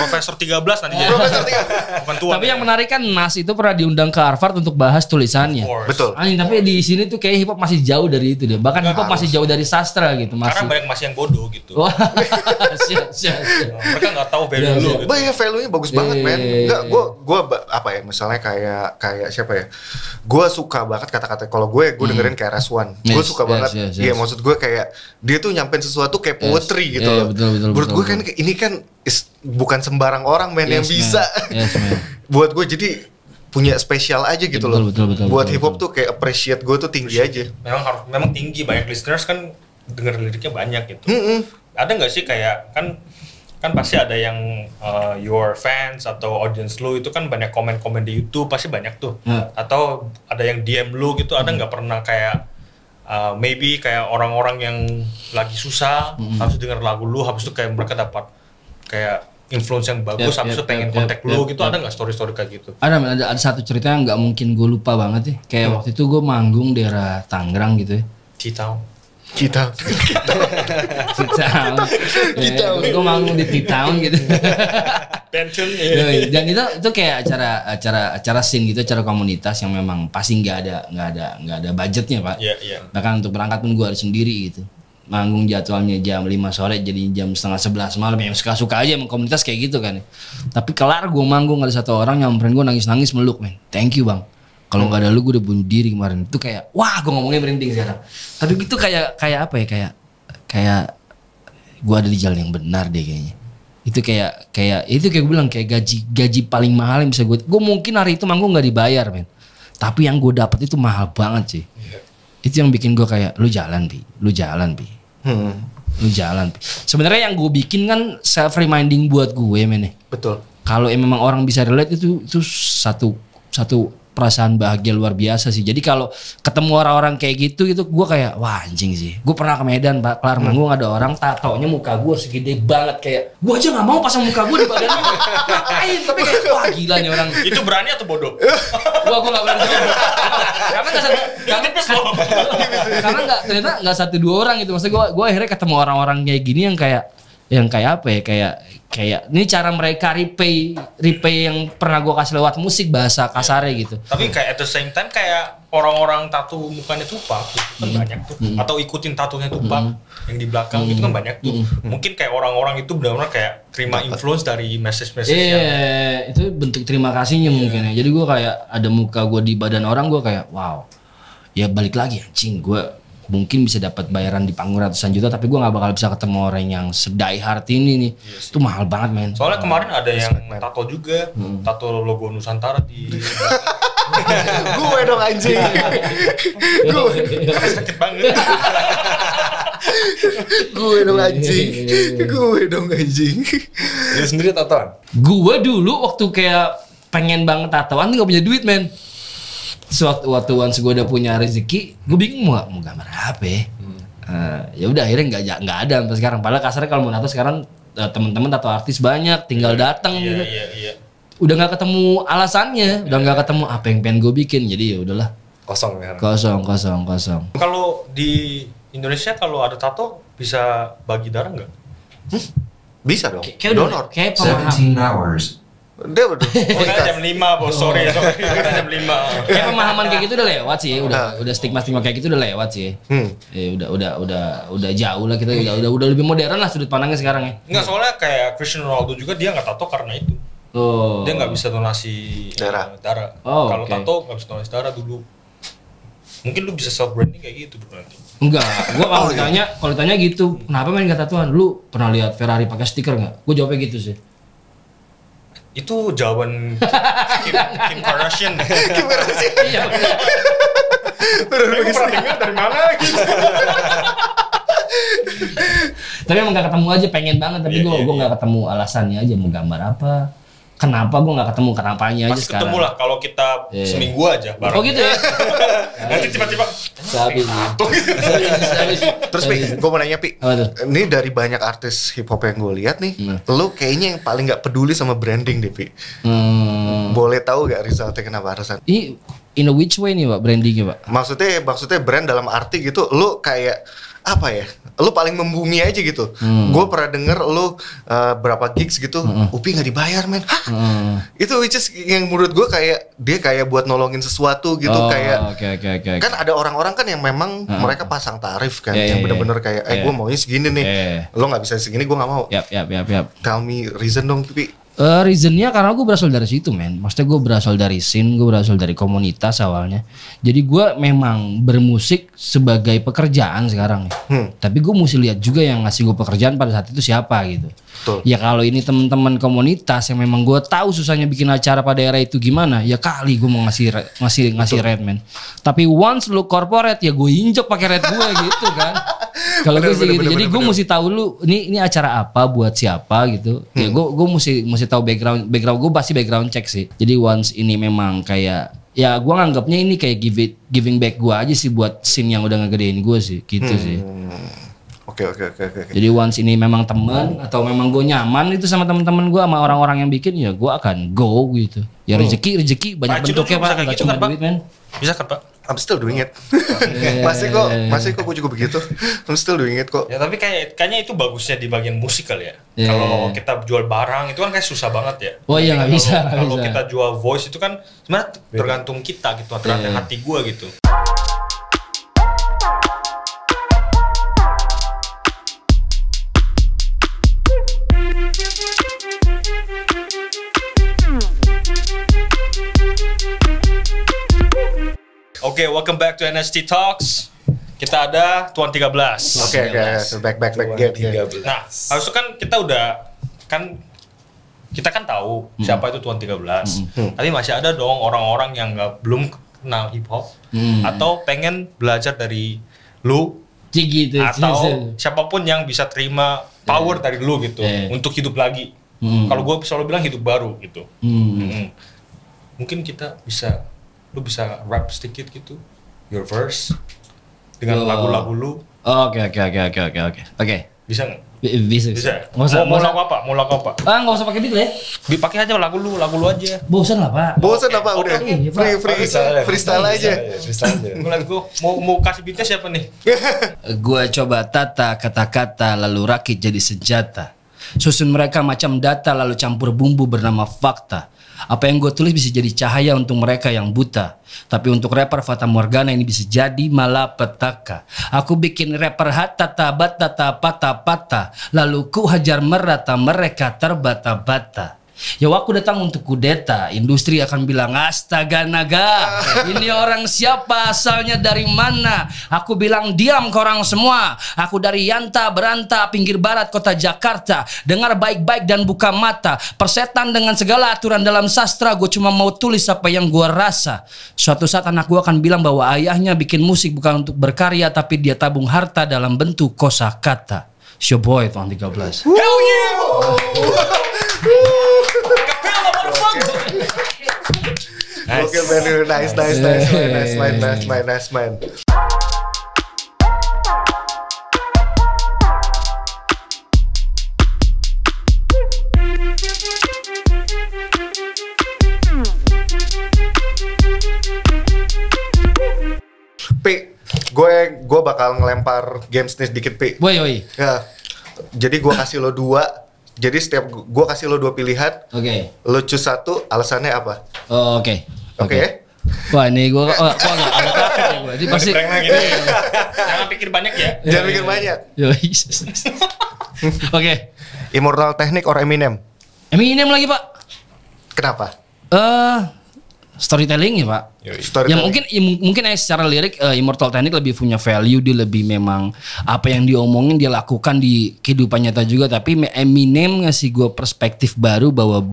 Profesor 13 nanti jadi. Profesor 13. Bukan tua. Tapi yang menarik kan Nas itu pernah diundang ke Harvard untuk bahas tulisannya. Betul. Tapi di sini tuh kayak hip hop masih jauh dari itu deh. Bahkan hip hop masih jauh dari sastra gitu. Karena banyak masih yang bodoh gitu. Wah, siap. Mereka nggak tahu value lu gitu. Ya value-nya bagus banget men. Enggak, gue apa ya misalnya kayak siapa ya? Gue suka banget kata-kata kalau gue dengerin kayak Raswan. Gue suka banget. Iya, maksud gue kayak dia tuh nyampein sesuatu kayak poetry gitu loh. Menurut gue kan ini kan bukan sembarang orang men yang bisa. Buat gue jadi punya spesial aja gitu loh. Buat hip hop tuh kayak appreciate gue tuh tinggi aja. Memang tinggi, banyak listeners kan denger liriknya banyak gitu. Ada nggak sih kayak kan pasti ada yang your fans atau audience lu itu kan banyak komen-komen di YouTube pasti banyak tuh. Atau ada yang DM lu gitu, ada nggak pernah kayak maybe kayak orang-orang yang lagi susah harus denger lagu lu, habis itu kayak mereka dapat kayak influence yang bagus, habis itu pengen kontak lu gitu, ada nggak story-story kayak gitu? Ada satu cerita yang nggak mungkin gue lupa banget ya. Kayak waktu itu gue manggung daerah Tangerang gitu ya. Kita. Gue manggung di T-Town gitu. Pension. Dan itu kayak acara scene gitu, acara komunitas yang memang pasti nggak ada budgetnya Pak. Iya. Bahkan untuk berangkat pun gue harus sendiri gitu. Manggung jadwalnya jam 5 sore jadi jam 10:30 malam, yang suka-suka aja emang komunitas kayak gitu kan. Tapi kelar gue manggung ada satu orang nyamperin gue nangis-nangis meluk men. Thank you bang. Kalau nggak ada lu gue udah bunuh diri kemarin. Itu kayak wah gue ngomongnya merinding sekarang. Tapi gitu kayak apa ya kayak gue ada di jalan yang benar deh kayaknya. Itu kayak itu kayak gue bilang kayak gaji paling mahal yang bisa gue mungkin hari itu manggung nggak dibayar men. Tapi yang gue dapet itu mahal banget sih. Itu yang bikin gue kayak lu jalan pi. Lu jalan. Sebenarnya yang gue bikin kan self reminding buat gue men. Betul. Kalau memang orang bisa relate itu satu perasaan bahagia luar biasa sih. Jadi kalau ketemu orang-orang kayak gitu gue kayak wah anjing sih. Gue pernah ke Medan Pak, kelar manggung ada orang tatonya muka gue segede banget kayak gue aja nggak mau pasang muka gue di badan lu. Ngapain? Tapi kayak wah gila nih orang. Itu berani atau bodoh? Gue nggak berani jawab. Karena ternyata nggak 1-2 orang gitu. Maksudnya gue akhirnya ketemu orang-orang kayak gini yang kayak apa ya kayak ini cara mereka repay yang pernah gue kasih lewat musik bahasa kasarnya gitu. Tapi kayak at the same time kayak orang-orang tato mukanya Tupac gitu kan banyak tuh. Atau ikutin tatonya Tupac yang di belakang itu kan banyak tuh. Mungkin kayak orang-orang itu benar-benar kayak terima influence dari message-message yang itu bentuk terima kasihnya mungkin ya. Jadi gue kayak ada muka gue di badan orang gue kayak wow. Ya balik lagi anjing gue mungkin bisa dapat bayaran di panggung ratusan juta tapi gue nggak bakal bisa ketemu orang yang sedai hard ini nih. Itu mahal banget men. Soalnya kemarin ada yang tato juga, tato logo Nusantara di gue dong anjing. Gue sakit banget. gue dong anjing. Dia sendiri tatoan. Gue dulu waktu kayak pengen banget tatoan nggak punya duit men. Waktu once gue udah punya rezeki, gue bingung mau gambar apa ya. Ya udah akhirnya nggak ada sampai sekarang. Padahal kasarnya kalau mau tato sekarang teman-teman tato artis banyak, tinggal datang gitu. Iya. Udah nggak ketemu alasannya, udah nggak ketemu apa yang pengen gue bikin. Jadi ya udahlah. Kosong ya. Kosong. Kalau di Indonesia kalau ada tato bisa bagi darah nggak? bisa dong. Kayak donor. Kayak pemahaman. 17 hours. Dia udah. Kita jam 5 bos, sorry. Kita jam 5. Kayak pemahaman kayak gitu udah lewat sih, udah stigma kayak gitu udah lewat sih. Udah jauh lah kita, udah lebih modern lah sudut pandangnya sekarang ya. Enggak, soalnya kayak Cristiano Ronaldo juga dia nggak tato karena itu. Dia nggak bisa donasi darah. Kalau tato nggak bisa donasi darah dulu. Mungkin lu bisa self branding kayak gitu berarti. Enggak, gua kalau ditanya gitu, kenapa main nggak tatoan? Lu pernah lihat Ferrari pakai stiker nggak? Gua jawabnya gitu sih. Itu jawaban Kim Kardashian. Kim Kardashian. Iya. Pernah dengar dari mana gitu. Tapi emang gak ketemu aja, pengen banget tapi gue gak ketemu alasannya aja mau gambar apa. kenapa gue nggak ketemu kenapanya aja Pasti sekarang. ketemu lah kalau kita seminggu aja bareng. Oh gitu ya. Nanti tiba-tiba Sabi. Terus Pi, gue mau nanya Pi, Apa tuh? ini dari banyak artis hip hop yang gue lihat nih, lu kayaknya yang paling nggak peduli sama branding deh Pi. Boleh tahu gak Rizalnya kenapa alasan? Ini in a which way nih Pak brandingnya Pak? Maksudnya brand dalam arti gitu, lu kayak apa ya? Lu paling membumi aja gitu. Gue pernah denger lu berapa gigs gitu, Upi nggak dibayar men. Hah? Itu which is yang menurut gue kayak dia kayak buat nolongin sesuatu gitu kayak. Oke. Kan ada orang-orang kan yang memang mereka pasang tarif kan, yang bener-bener kayak, gue maunya segini nih. Lo nggak bisa segini, gue nggak mau. Yap. Tell me reason dong, Pi. Reasonnya karena gue berasal dari situ men. Maksudnya gue berasal dari scene, gue berasal dari komunitas awalnya. Jadi gue memang bermusik sebagai pekerjaan sekarang ya. Tapi gue mesti lihat juga yang ngasih gue pekerjaan pada saat itu siapa gitu. Betul. Ya kalau ini teman-teman komunitas yang memang gue tahu susahnya bikin acara pada era itu gimana, ya kali gue mau ngasih rate men. Tapi once lu corporate ya gue injek pakai rate gue gitu kan. Kalau gue sih gitu. Jadi gue mesti tahu lu ini acara apa buat siapa gitu. Ya gue mesti tahu background gue pasti background check sih. Jadi once ini memang kayak ya gue nganggapnya ini kayak giving back gue aja sih buat scene yang udah ngegedein gue sih gitu sih. Oke. Jadi once ini memang teman atau memang gue nyaman itu sama teman-teman gue sama orang-orang yang bikin ya gue akan go gitu. Ya rezeki banyak bentuknya Pak. Gak cuma duit men. Bisa kan Pak? I'm still doing it. masih kok gue juga begitu. I'm still doing it kok. Ya tapi kayaknya itu bagusnya di bagian musik kali ya. Kalau kita jual barang itu kan kayak susah banget ya. Oh iya nggak bisa. Kalau kita jual voice itu kan sebenarnya tergantung kita gitu, tergantung hati gue gitu. Oke, welcome back to NST Talks. Kita ada Tuan 13. Oke, back game. Nah, harusnya kan kita kan tahu siapa itu Tuan 13. Tapi masih ada dong orang-orang yang belum kenal hip hop atau pengen belajar dari lu gitu, atau siapapun yang bisa terima power dari lu gitu untuk hidup lagi. Kalau gue selalu bilang hidup baru gitu. Mungkin lu bisa rap sedikit gitu, your verse dengan lagu-lagu lu. Oke. Bisa nggak? Bisa. Mau lagu apa? Nggak usah pakai beat lah ya. Dipakai aja lagu lu aja. Bosan lah Pak. Udah. Freestyle aja. Mau kasih beatnya siapa nih? Gua coba tata kata-kata lalu rakit jadi senjata. Susun mereka macam data lalu campur bumbu bernama fakta. Apa yang gue tulis bisa jadi cahaya untuk mereka yang buta. Tapi untuk rapper Fata Morgana ini bisa jadi malapetaka. Aku bikin rapper hatata batata pata-pata. Lalu ku hajar merata mereka terbata-bata. Ya aku datang untuk kudeta. Industri akan bilang astaga naga. Ini orang siapa, asalnya dari mana? Aku bilang diam korang semua. Aku dari Yanta Beranta, pinggir barat kota Jakarta. Dengar baik-baik dan buka mata. Persetan dengan segala aturan dalam sastra. Gue cuma mau tulis apa yang gue rasa. Suatu saat anak gue akan bilang bahwa ayahnya bikin musik bukan untuk berkarya, tapi dia tabung harta dalam bentuk kosakata. It's your boy Tuan 13. Hell yeah! Oke, man, nice man. Pi, gue bakal ngelempar games nih sedikit Pi. Woi. Ya, jadi gue kasih lo 2. Jadi setiap gue kasih lo 2 pilihan. Oke. Lo choose 1, alasannya apa? Oke. Wah, ini gue agak takut ya gue. Ini pasti. Jangan pikir banyak ya. Jangan pikir banyak. Oke. Immortal Technique or Eminem? Eminem lagi Pak. Kenapa? Storytelling ya Pak. Ya mungkin secara lirik Immortal Technique lebih punya value, dia lebih memang apa yang diomongin dia lakukan di kehidupan nyata juga. Tapi Eminem ngasih gue perspektif baru bahwa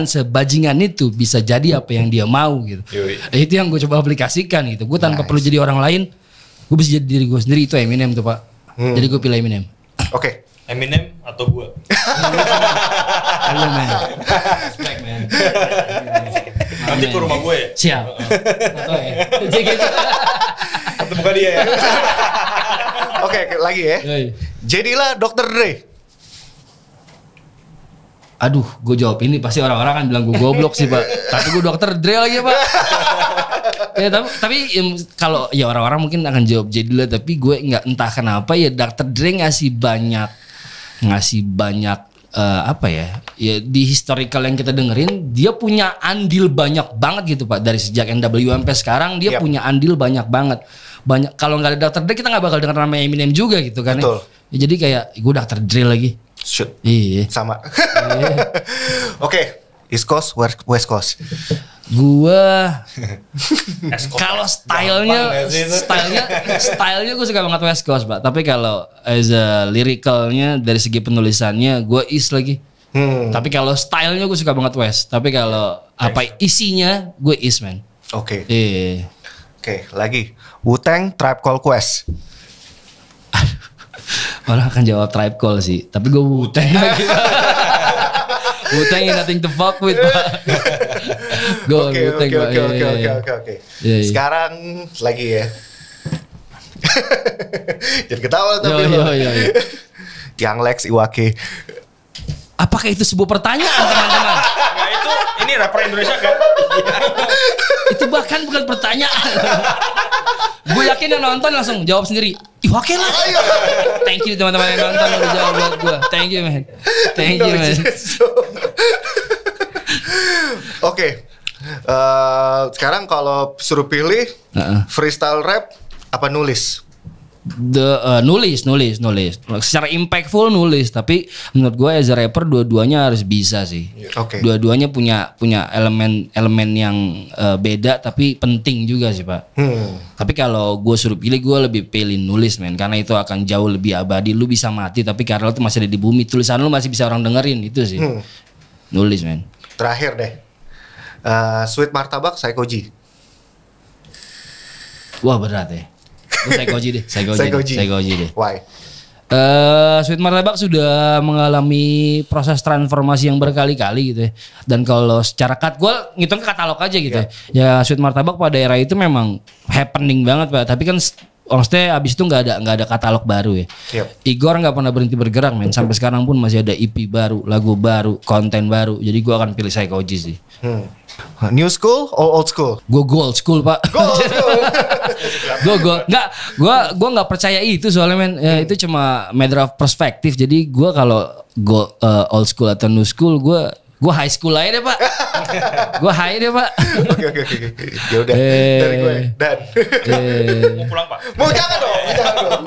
sebajingan itu bisa jadi apa yang dia mau gitu. Itu yang gue coba aplikasikan gitu. Gue tanpa perlu jadi orang lain, gue bisa jadi diri gue sendiri. Itu Eminem tuh Pak. Jadi gue pilih Eminem. Oke. Eminem atau gue? Halo man. Respect man. Nanti ke rumah gue ya? Siap. Atau ya. Jadi gitu. Atau bukan dia ya? Oke, lagi ya. Jadilah Dr. Dre. Aduh, gue jawab ini pasti orang-orang kan bilang gue goblok sih pak. Tapi gue Dr. Dre lagi pak. Ya tapi kalau ya orang-orang mungkin akan jawab jadilah, tapi gue nggak, entah kenapa ya Dr. Dre ngasih banyak apa ya di historical yang kita dengerin, dia punya andil banyak banget gitu pak, dari sejak NWA sampai sekarang dia punya andil banyak banget. Kalau nggak ada Dr. Dre kita nggak bakal denger nama Eminem juga gitu kan. Betul. Ya, jadi kayak gue Dr. Dre lagi. Shoot. Iya. Sama. Oke, East Coast, West Coast. Gua kalau stylenya gue suka banget West Coast pak. Tapi kalau as a lyricalnya dari segi penulisannya gue East lagi. Tapi kalau stylenya gue suka banget West. Tapi kalau apa isinya gue East man. Oke. Oke, lagi Wu-Tang, Tribe Called Quest. Orang akan jawab Tribe Call sih. Tapi gue Wu-Tang lagi. Wu-Tang ain't nothing to fuck with pak. Oke. Sekarang lagi ya. Jangan ketawa tapi lo. Yang Lex Iwake. Apakah itu sebuah pertanyaan teman-teman? Nah itu, ini rapper Indonesia kan? Itu bahkan bukan pertanyaan. Gue yakin yang nonton langsung jawab sendiri. Iwake lah. Thank you teman-teman yang nonton udah jawab buat gue. Thank you man. Thank you man. Oke. Sekarang kalau suruh pilih freestyle rap apa nulis? Nulis. Secara impactful nulis, tapi menurut gue as a rapper dua-duanya harus bisa sih. Oke. Dua-duanya punya elemen yang beda tapi penting juga sih pak. Tapi kalau gue suruh pilih, gue lebih pilih nulis men, karena itu akan jauh lebih abadi. Lu bisa mati tapi karya lu tuh masih ada di bumi, tulisan lu masih bisa orang dengerin, itu sih. Nulis men. Terakhir deh, Sweet Martabak, Psycho-G. Wah berat ya. Psycho-G deh. Psycho-G deh. Why? Sweet Martabak sudah mengalami proses transformasi yang berkali-kali gitu ya. Dan kalau secara cut, gue ngitung ke katalog aja gitu ya. Sweet Martabak pada era itu memang happening banget pak. Tapi kan maksudnya abis itu nggak ada katalog baru ya. Igor nggak pernah berhenti bergerak men. Sampai sekarang pun masih ada EP baru, lagu baru, konten baru. Jadi gue akan pilih Psycho-G sih. New school or old school? Gue old school pak. Gue nggak percaya itu soalnya men. Ya, itu cuma matter of perspective. Jadi gue kalau old school atau new school, gue high school aja deh pak. Gue high deh pak. Oke. Ya udah dari gue dan. Mau pulang pak? Mau jangan dong.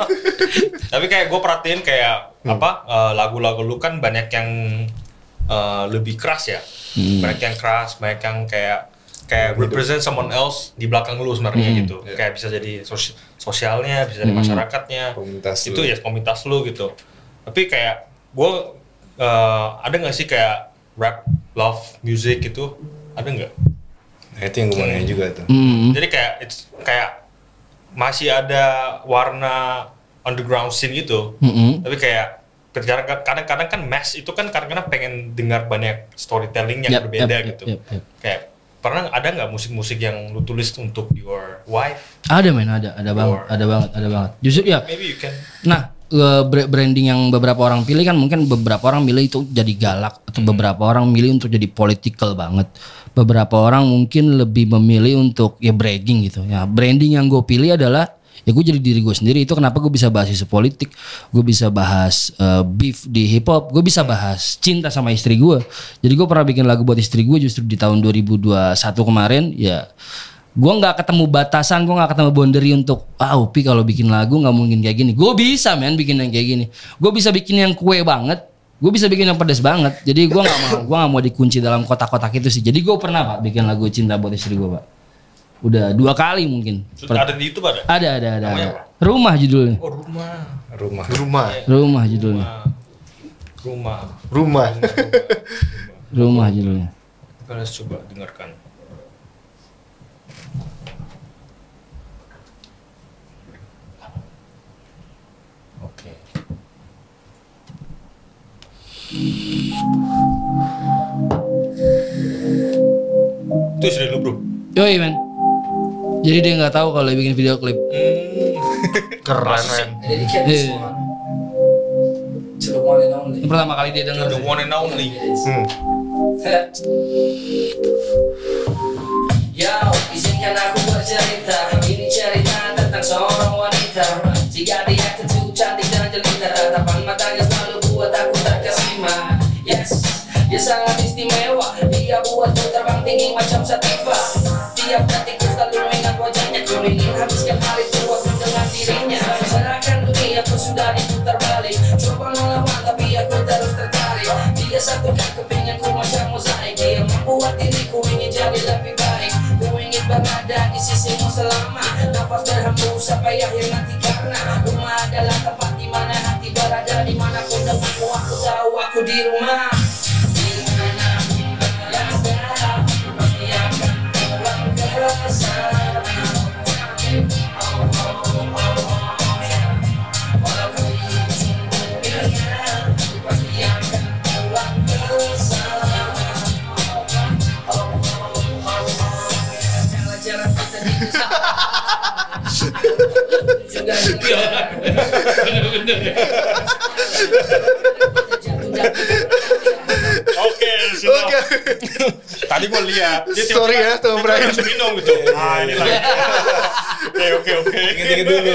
Tapi kayak gue perhatiin kayak lagu-lagu lu kan banyak yang lebih keras ya. Banyak yang keras, banyak yang kayak represent someone else di belakang lu sebenarnya gitu. Kayak bisa jadi sosialnya, bisa jadi masyarakatnya. Komunitas itu lu. ya komunitas lu gitu. Tapi kayak gue ada nggak sih kayak rap, love, music gitu, ada nggak? Nah, itu yang gue mau nanya juga tuh. Jadi kayak masih ada warna underground scene gitu. Tapi kayak kadang-kadang kan mass itu kan kadang-kadang pengen dengar banyak storytelling yang berbeda gitu. Kayak pernah ada nggak musik-musik yang lu tulis untuk your wife? Ada men, ada banget. Justru ya. Maybe you can. Nah, branding yang beberapa orang pilih kan mungkin beberapa orang milih itu jadi galak, atau beberapa orang milih untuk jadi political banget. Beberapa orang mungkin lebih memilih untuk ya bragging gitu. Ya branding yang gue pilih adalah ya gue jadi diri gue sendiri. Itu kenapa gue bisa bahas isu politik, gue bisa bahas beef di hip hop, gue bisa bahas cinta sama istri gue. Jadi gue pernah bikin lagu buat istri gue justru di tahun 2021 kemarin. Ya gue nggak ketemu batasan, gue nggak ketemu boundary untuk Upi kalau bikin lagu nggak mungkin kayak gini. Gue bisa men bikin yang kayak gini. Gue bisa bikin yang kue banget, gue bisa bikin yang pedas banget. Jadi gue nggak mau dikunci dalam kotak-kotak itu sih. Jadi gue pernah pak bikin lagu cinta buat istri gue pak. Udah 2 kali mungkin. Ada di YouTube ada? Ada. Namanya apa? Rumah judulnya. Oh rumah Judulnya. Rumah judulnya. Kita harus coba dengarkan. Oke. Yoi men. Jadi dia nggak tahu kalau dia bikin video klip. Keren men. Dedicate this one to the one and only. Ini pertama kali dia denger. The one and only. Yo, izinkan aku bercerita. Ini cerita tentang seorang wanita. Jika dia tentu cantik dan jelita, tatapan matanya selalu buat aku terkesima. Yes, dia sangat istimewa. Dia buatku terbang tinggi macam sativa. Tiap detik ku selalu ingat wajahnya. Ku ingin habiskan hari tua dengan dirinya. Serahkan dunia pun sudah diputar balik. Coba melawan tapi aku terus tertarik. Dia satukan kepinganku macam mozaik. Dia membuat diriku ingin jadi lebih baik. Ku ingin berada di sisimu selama nafas berhembus sampai akhir nanti, karena rumah adalah tempat di mana hati berada. Dimanapun denganmu aku tahu aku di rumah. Di mana yang ada pasti akan pulang ke sana. Walaupun dunia pasti akan pulang ke sana. Jalan-jalan kita di juga Oke, sudah. Tadi gua lihat. Dia Sorry ya, tuh Brian. minum gitu. Ah, ini lagi. Oke. Dikit dulu.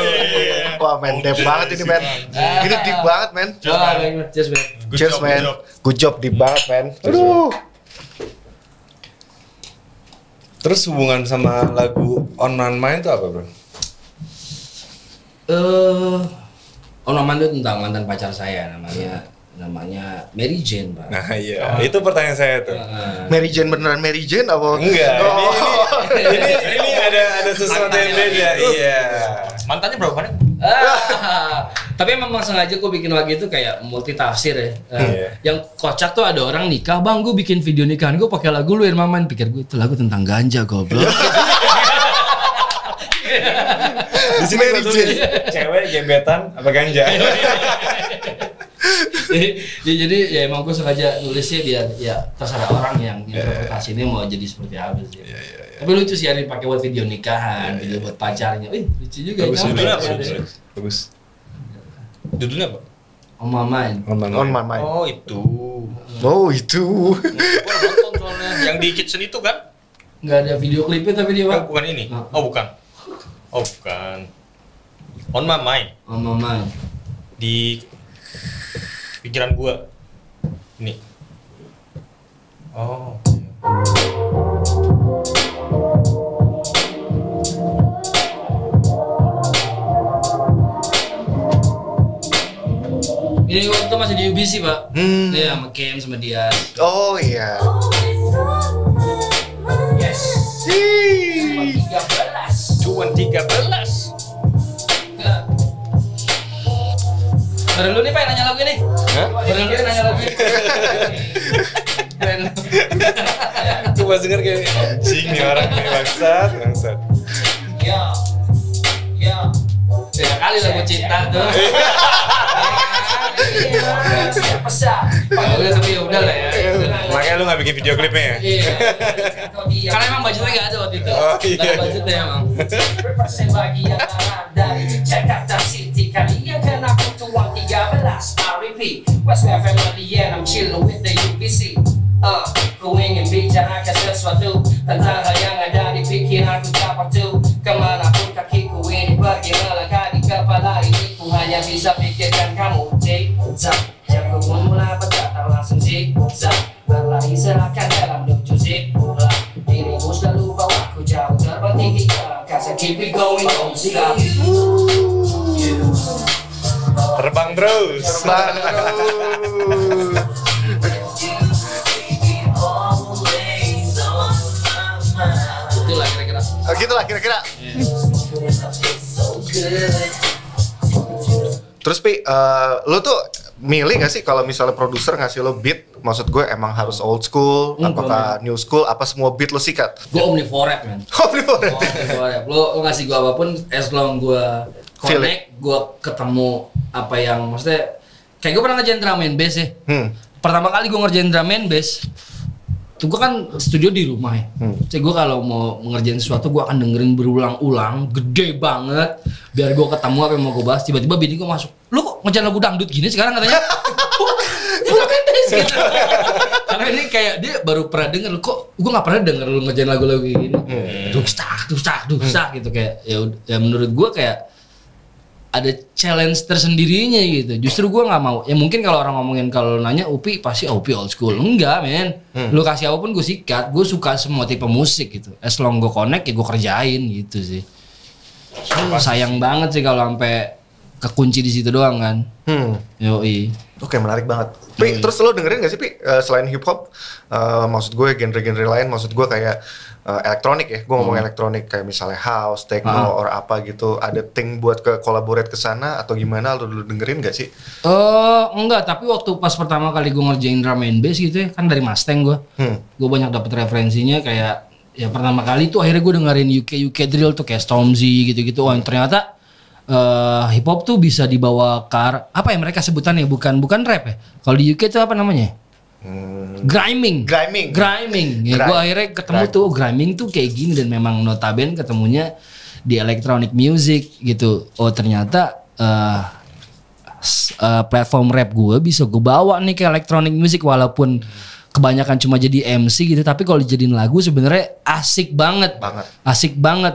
Wah men, deep banget ini men. Ini deep banget men. Cheers man. Cheers men. Good job, deep banget men. Aduh. Terus hubungan sama lagu On My Mind itu apa bro? Onoman itu tentang mantan pacar saya, namanya Mary Jane, Pak. Nah iya, itu pertanyaan saya tuh. Mary Jane beneran Mary Jane apa? Enggak, Oh. ini ada sesuatu yang beda. Iya. Mantannya berapa banyak? Tapi memang sengaja gue bikin lagu itu kayak multi tafsir ya. Iya. Yang kocak tuh ada orang nikah, bang gue bikin video nikahan gue pakai lagu lu Irmaman. Pikir gue itu lagu tentang ganja goblok. Di sini Mary gua tulis, Jane. cewek gebetan apa ganja? jadi ya emang gue sengaja nulisnya biar ya terserah orang yang interpretasinya mau jadi seperti apa sih. Tapi lucu sih ada pakai buat video nikahan, video buat pacarnya. Lucu juga. Bagus, Nyampe judulnya ya, apa? ada. Bagus. Judulnya apa? On My Mind. On My Mind. Oh, itu. Oh itu. Gua nonton soalnya. Yang di Kitchen itu kan? Nggak ada video klipnya tapi dia Oh, Pak. bukan ini. Oh, bukan. On My Mind. On My Mind. Di pikiran gua. Ini. Oh. Ini waktu masih di UBC Pak. Iya sama Kem sama dia. Oh iya. yes. Hii. 13. Cuman 13. Baru lu nih Pak yang nanya lagu ini. Hah? Baru lu nanya lagu ini. Gue pas denger kayak anjing nih orang ini bangsat. Ya. Ya kali lagu cinta tuh. Siapa sah? Udah tapi ya udah lah ya. Makanya lu gak bikin video klipnya ya? Iya. Karena emang budgetnya nggak ada waktu itu. Oh, iya. Nggak ada budgetnya emang. Represent bagian barat dari Jakarta City. Kalian kan aku tuang 13. I repeat, West West Family and I'm chilling with the UBC. Ku ingin bicarakan sesuatu tentang hal yang ada di pikiranku tak waktu. Kemanapun kakiku ini pergi melangkah di kepala ini, ku hanya bisa pikirkan kamu. Zigzag, jago pun mulai berkata langsung zigzag, berlari serahkan dalam menuju zigzag. Dirimu selalu bawaku jauh terbang tinggi ke angkasa. Keep it going, don't stop. Terbang terus. Itulah kira-kira. Gitulah kira-kira. Terus Pi, lu tuh milih gak sih kalau misalnya produser ngasih lo beat, maksud gue emang harus old school, apakah new school, apa semua beat lo sikat? Gue omnivorap man. Omnivorap. Omnivorap. Lo ngasih gue apapun, as long gue Feel connect, gue ketemu apa yang maksudnya. Kayak gue pernah ngerjain drum and bass ya. Pertama kali gue ngerjain drum and bass, tuh gue kan studio di rumah ya. Jadi gue kalau mau ngerjain sesuatu gue akan dengerin berulang-ulang, gede banget. Biar gue ketemu apa yang mau gue bahas. Tiba-tiba bini gue masuk, lu kok ngerjain lagu dangdut gini sekarang katanya? Bukan deh gitu. Karena ini kayak dia baru pernah denger, kok gue nggak pernah denger lu ngerjain lagu-lagu kayak gini. Duksak gitu kayak ya menurut gue kayak ada challenge tersendirinya gitu. Justru gue nggak mau. Ya mungkin kalau orang ngomongin kalau nanya Upi pasti Upi old school. Enggak men. Lu kasih apapun gue sikat. Gue suka semua tipe musik gitu. As long gue connect ya gue kerjain gitu sih. Sayang banget sih kalau sampai kekunci di situ doang kan. Yoi. Oke, menarik banget. Pi, terus lo dengerin gak sih Pi selain hip hop? Maksud gue genre-genre lain, maksud gue kayak elektronik ya. Gue ngomong elektronik kayak misalnya house, techno, or apa gitu. Ada thing buat ke collaborate ke sana atau gimana? Lo dulu dengerin gak sih? Enggak, tapi waktu pas pertama kali gue ngerjain drum and bass gitu ya, kan dari Mustang gue. Gue banyak dapet referensinya kayak ya pertama kali tuh akhirnya gue dengerin UK drill tuh kayak Stormzy gitu-gitu. Oh, ternyata hip hop tuh bisa dibawa ke apa ya mereka sebutannya bukan rap ya. Kalau di UK tuh apa namanya? Grinding. Ya, gue akhirnya ketemu tuh grinding tuh kayak gini dan memang notabene ketemunya di electronic music gitu. Oh ternyata platform rap gue bisa gue bawa nih ke electronic music walaupun kebanyakan cuma jadi MC gitu, tapi kalau dijadiin lagu sebenarnya asik banget.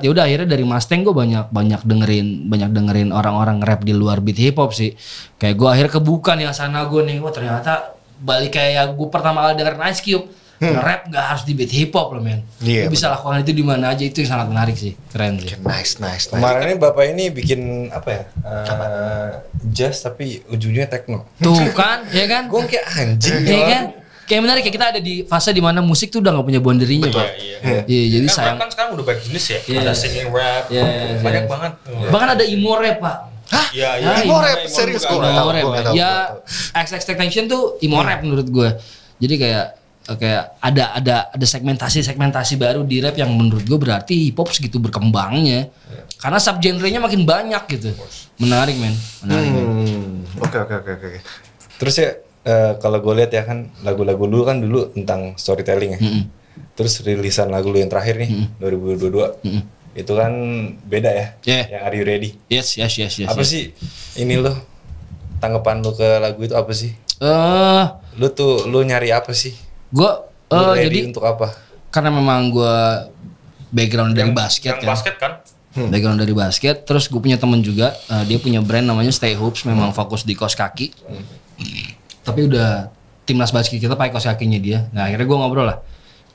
Ya udah akhirnya dari Mustang gue banyak dengerin orang-orang rap di luar beat hip hop sih. Kayak gue akhirnya kebuka nih sana gue nih, wah ternyata balik kayak gue pertama kali dengerin Ice Cube. Rap gak harus di beat hip hop loh men. Lu bisa lakukan itu di mana aja, itu yang sangat menarik sih. Keren sih. Nice. Kemarin bapak ini bikin apa ya? Jazz tapi ujungnya techno. Tuh kan, ya kan? Gue kayak anjing. Ya kan? Kayak menarik ya, kita ada di fase dimana musik tuh udah gak punya boundary-nya Pak. Iya, jadi sayang. Kan sekarang udah banyak jenis ya. Ada singing rap, banyak banget. Bahkan ada emo rap Pak. Hah? Iya. Emo rap serius gue nggak tahu. Ya, XXXTentacion tuh emo rap menurut gue. Jadi kayak ada segmentasi baru di rap yang menurut gue berarti hip hop segitu berkembangnya. Karena subgenrenya makin banyak gitu. Menarik men. Oke. Terus ya kalau gue lihat ya kan lagu-lagu dulu kan dulu tentang storytelling ya. Terus rilisan lagu lu yang terakhir nih 2022 itu kan beda ya. Yang Are You Ready? Yes. Apa sih ini lo tanggapan lu ke lagu itu apa sih? Lu nyari apa sih? Gue jadi untuk apa? Karena memang gue background dari basket yang basket kan. Background dari basket. Terus gue punya temen juga, dia punya brand namanya Stay Hoops, memang fokus di kaos kaki. Tapi udah timnas basket kita pakai kaos kakinya dia. Nah akhirnya gue ngobrol lah,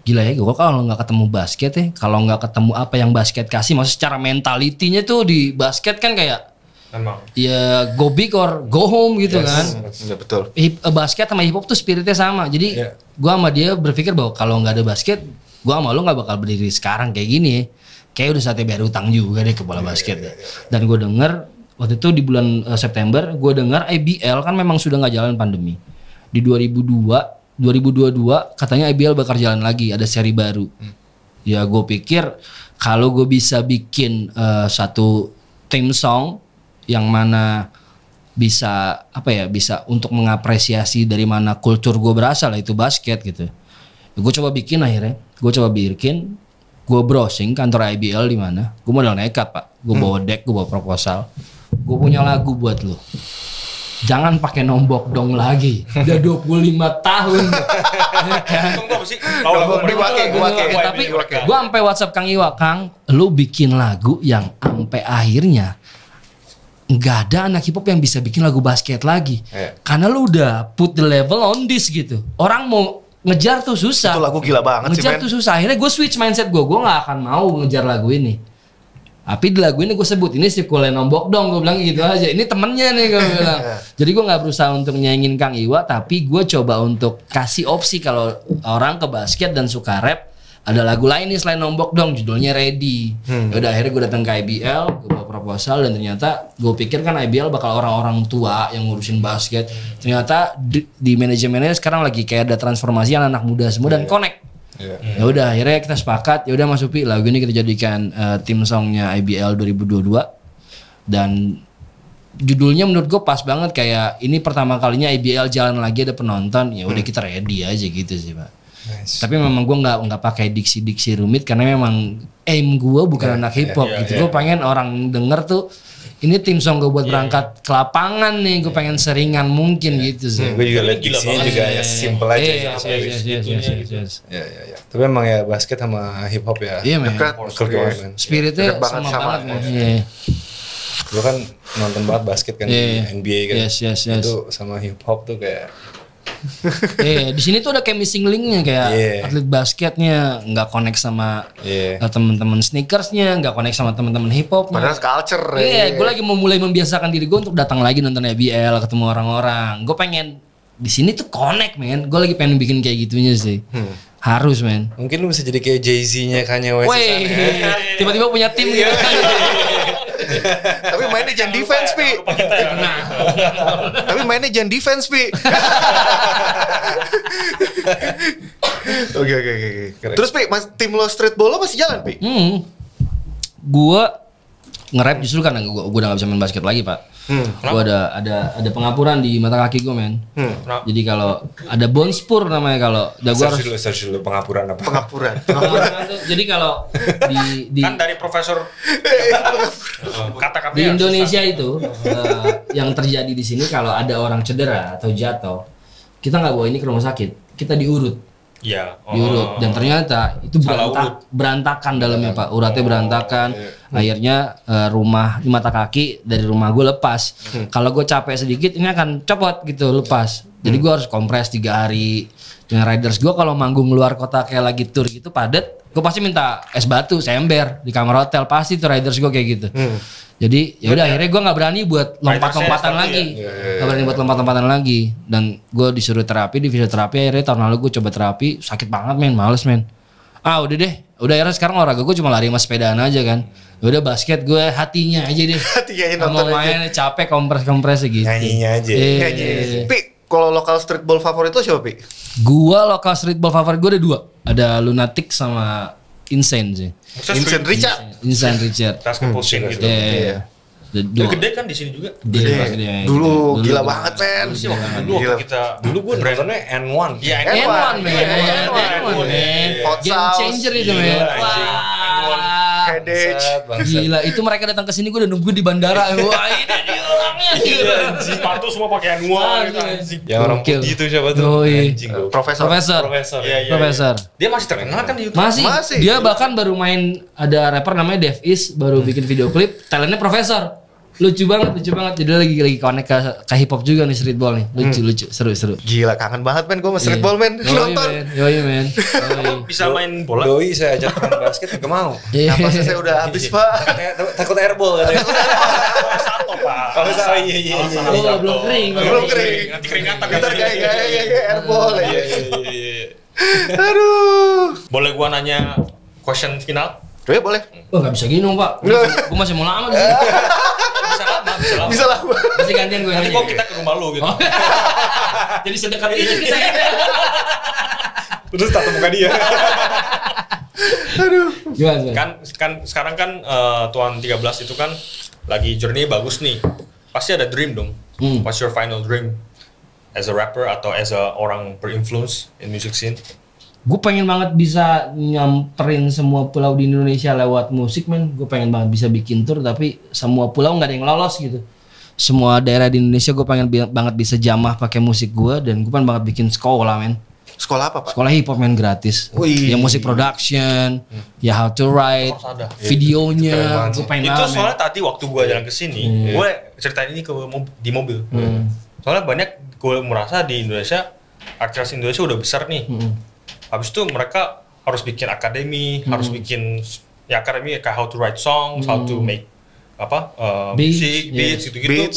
gila ya gue kalau nggak ketemu basket ya, kalau nggak ketemu apa yang basket kasih, maksudnya secara mentalitinya tuh di basket kan kayak Emang. Ya go big or go home gitu kan. Ya betul. Basket sama hip hop tuh spiritnya sama. Jadi gue sama dia berpikir bahwa kalau nggak ada basket, gue sama lo nggak bakal berdiri sekarang kayak gini. Kayak udah saatnya bayar utang juga deh ke bola basket. Dan gue denger waktu itu di bulan September, gue dengar IBL kan memang sudah nggak jalan pandemi. Di 2022 katanya IBL bakal jalan lagi, ada seri baru. Ya gue pikir kalau gue bisa bikin satu theme song yang mana bisa bisa untuk mengapresiasi dari mana kultur gue berasal, itu basket gitu. Gue coba bikin akhirnya, gue browsing kantor IBL di mana. Gue modal nekat Pak, gue bawa deck, gue bawa proposal. Gue punya lagu buat lo. Jangan pakai nombok dong lagi. Udah 25 tahun. Tunggu apa sih? Tapi gue sampai WhatsApp Kang Iwa, Kang, lu bikin lagu yang sampai akhirnya nggak ada anak hip hop yang bisa bikin lagu basket lagi. Karena lu udah put the level on this gitu. Orang mau ngejar tuh susah. Itu lagu gila banget sih, ngejar tuh susah. Akhirnya gue switch mindset gue nggak akan mau ngejar lagu ini. Tapi di lagu ini gue sebut ini si Kule Nombok dong, gue bilang gitu aja. Ini temennya nih gue bilang. Jadi gue nggak berusaha untuk nyaingin Kang Iwa, tapi gue coba untuk kasih opsi kalau orang ke basket dan suka rap, ada lagu lain nih selain Nombok dong, judulnya Ready. Udah akhirnya gue datang ke IBL, gue bawa proposal dan ternyata gue pikir kan IBL bakal orang-orang tua yang ngurusin basket. Ternyata di manajemennya sekarang lagi kayak ada transformasi anak muda semua dan connect. Ya udah akhirnya kita sepakat, ya udah Mas Upi, lagu ini kita jadikan tim songnya IBL 2022 dan judulnya menurut gue pas banget, kayak ini pertama kalinya IBL jalan lagi ada penonton, ya udah kita ready aja gitu sih Pak. Nice. Tapi memang gue nggak pakai diksi rumit karena memang aim gue bukan anak hip hop gitu. Gue pengen orang denger tuh ini tim song gue buat berangkat ke lapangan nih. Gue pengen seringan mungkin gitu sih. Gue juga liat diksinya juga ya simple aja. Ya. Tapi emang ya basket sama hip hop ya. Iya men. Spiritnya Dekat sama banget men. Gue kan nonton banget basket kan di NBA kan. Yes. Itu sama hip hop tuh kayak Di sini tuh ada kayak missing linknya kayak atlet basketnya nggak connect sama teman-teman sneakersnya, nggak connect sama teman-teman hip hop. Padahal culture. Gue lagi mau mulai membiasakan diri gue untuk datang lagi nonton EBL, ketemu orang-orang. Gue pengen di sini tuh connect men. Gue lagi pengen bikin kayak gitunya sih. Harus men. mungkin lu bisa jadi kayak Jay-Z-nya Kanye West. Tiba-tiba punya tim gitu. Tapi mainnya jangan defense, Pi. Tapi mainnya jangan defense, Pi. Oke. Terus Pi, tim lo streetball lo masih jalan, Pi? Gue nge-rap justru karena gue udah gak bisa main basket lagi pak. Gue ada pengapuran di mata kaki gue men. Jadi kalau ada bone spur namanya kalau gue harus search dulu pengapuran apa? Pengapuran tuh, jadi kalau di kan dari profesor kata-kata di Indonesia itu yang terjadi di sini kalau ada orang cedera atau jatuh, kita nggak bawa ini ke rumah sakit, kita diurut. Iya. Diurut dan ternyata itu berantakan dalamnya pak, uratnya berantakan. Akhirnya rumah di mata kaki dari rumah gue lepas. Kalau gue capek sedikit ini akan copot gitu, lepas. Jadi gue harus kompres 3 hari. Dengan riders gue kalau manggung luar kota kayak lagi tour gitu padat, gue pasti minta es batu, saya ember di kamar hotel, pasti tuh riders gue kayak gitu. Jadi ya udah akhirnya gue nggak berani buat lompat-lompatan lagi, nggak berani buat lompat-lompatan lagi. Dan gue disuruh terapi di fisioterapi. Akhirnya tahun lalu gue coba terapi, sakit banget men, males men. Udah deh, akhirnya sekarang olahraga gue cuma lari sama sepedaan aja kan. Udah basket gue hatinya aja deh. Hatinya mau main capek kompres gitu. Nyanyinya aja. Pi, kalau lokal streetball favorit lo siapa, Pi? Gua lokal streetball favorit gue ada 2. Ada Lunatic sama Insane sih. Vincent Richard. Insane Richard. Basketball scene gitu. Iya. Dia gede kan di sini juga. Gede. Dulu gila banget men. Dulu gue brandnya N1. Iya N1 men. Hot Game sauce. changer itu men. Headage. Gila, itu mereka datang ke sini gue udah nunggu di bandara. Wah, ini dia orangnya. Sepatu semua pakai anua gitu anjing. Yang orang putih itu siapa tuh? Anjing. Profesor. Profesor. Dia masih terkenal kan di YouTube. Masih. Dia bahkan baru main, ada rapper namanya Dev Is baru bikin video klip, talentnya Profesor. Lucu banget. Jadi lagi connect ke hip hop juga nih streetball nih. Lucu, seru. Gila, kangen banget men gue sama streetball men. Nonton. Yoi men. Bisa main bola. Doi saya ajak main basket gak mau. Napasnya saya udah habis pak. Takut airball katanya. Satu pak. Iya. Oh, belum kering. Nanti keringatan. Ntar kayak airball ya. Aduh. Boleh gua nanya question final? Ya boleh. Oh gak bisa gini dong pak. Gue masih mau lama di sini. Bisa lama. Masih gantian gue Nanti nanya. kok kita ke rumah lu gitu. Jadi sedekat itu kita. Terus tatap muka dia. Aduh. Gimana? Kan sekarang kan Tuan 13 itu kan lagi journey bagus nih. Pasti ada dream dong. What's your final dream as a rapper atau as a orang berinfluence in music scene? Gue pengen banget bisa nyamperin semua pulau di Indonesia lewat musik men. Gue pengen banget bisa bikin tour tapi semua pulau nggak ada yang lolos gitu. Semua daerah di Indonesia gue pengen banget bisa jamah pakai musik gue. Dan gue pengen banget bikin sekolah men. Sekolah apa pak? Sekolah hip hop men gratis. Ya musik production, ya how to write, videonya. Gue pengen itu banget, soalnya tadi waktu gue jalan ke sini, gue ceritain ini di mobil. Soalnya banyak gue merasa di Indonesia artis Indonesia udah besar nih. Habis itu mereka harus bikin akademi, harus bikin ya akademi kayak how to write songs, how to make music, beats gitu-gitu.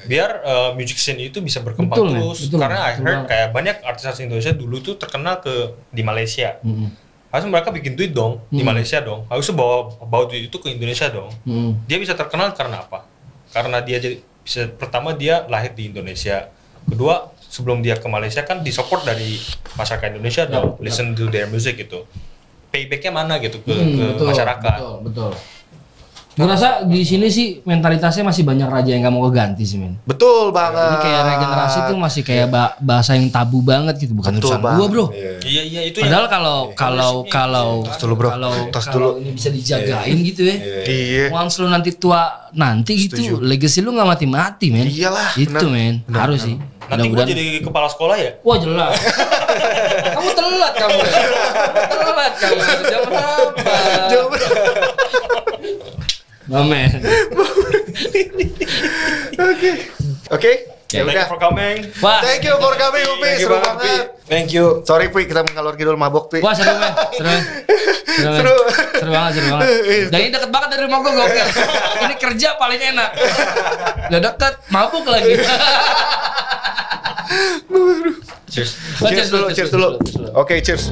Biar music scene itu bisa berkembang terus. Karena I heard kayak banyak artis Indonesia dulu tuh terkenal di Malaysia. Harusnya mereka bikin duit dong di Malaysia dong. Harusnya bawa duit itu ke Indonesia dong. Dia bisa terkenal karena apa? Karena dia pertama dia lahir di Indonesia. Kedua, sebelum dia ke Malaysia kan disupport dari masyarakat Indonesia dong, listen to their music gitu. Paybacknya mana gitu ke masyarakat. Betul. Gue rasa di sini sih mentalitasnya masih banyak raja yang gak mau keganti sih men. Betul banget. Ini kayak regenerasi tuh masih kayak bahasa yang tabu banget gitu, bukan Betul urusan banget. gua bro. Iya itu. Padahal kalau Tas dulu, bro. Tas dulu. ini bisa dijagain gitu ya. Iya. Once lu nanti tua nanti gitu, legacy lu nggak mati-mati men. Iyalah, Itu men, harus sih. Nanti gue jadi kepala sekolah ya? Wah jelas. Kamu telat kamu. Telat kamu. Jam berapa? Jam berapa? Mamen. Oke. Ya Thank udah. you for coming. Wah. Thank you for coming, Upi. Thank you Seru banget, Pi. banget. Thank you. Sorry, Pi, kita mengalor ngidul mabok, Pi. Wah seru men. Seru. Seru banget. Dan ini deket banget dari rumah gue gokil. Ini kerja paling enak. Udah deket, mabuk lagi. Cheers dulu. Oke, cheers.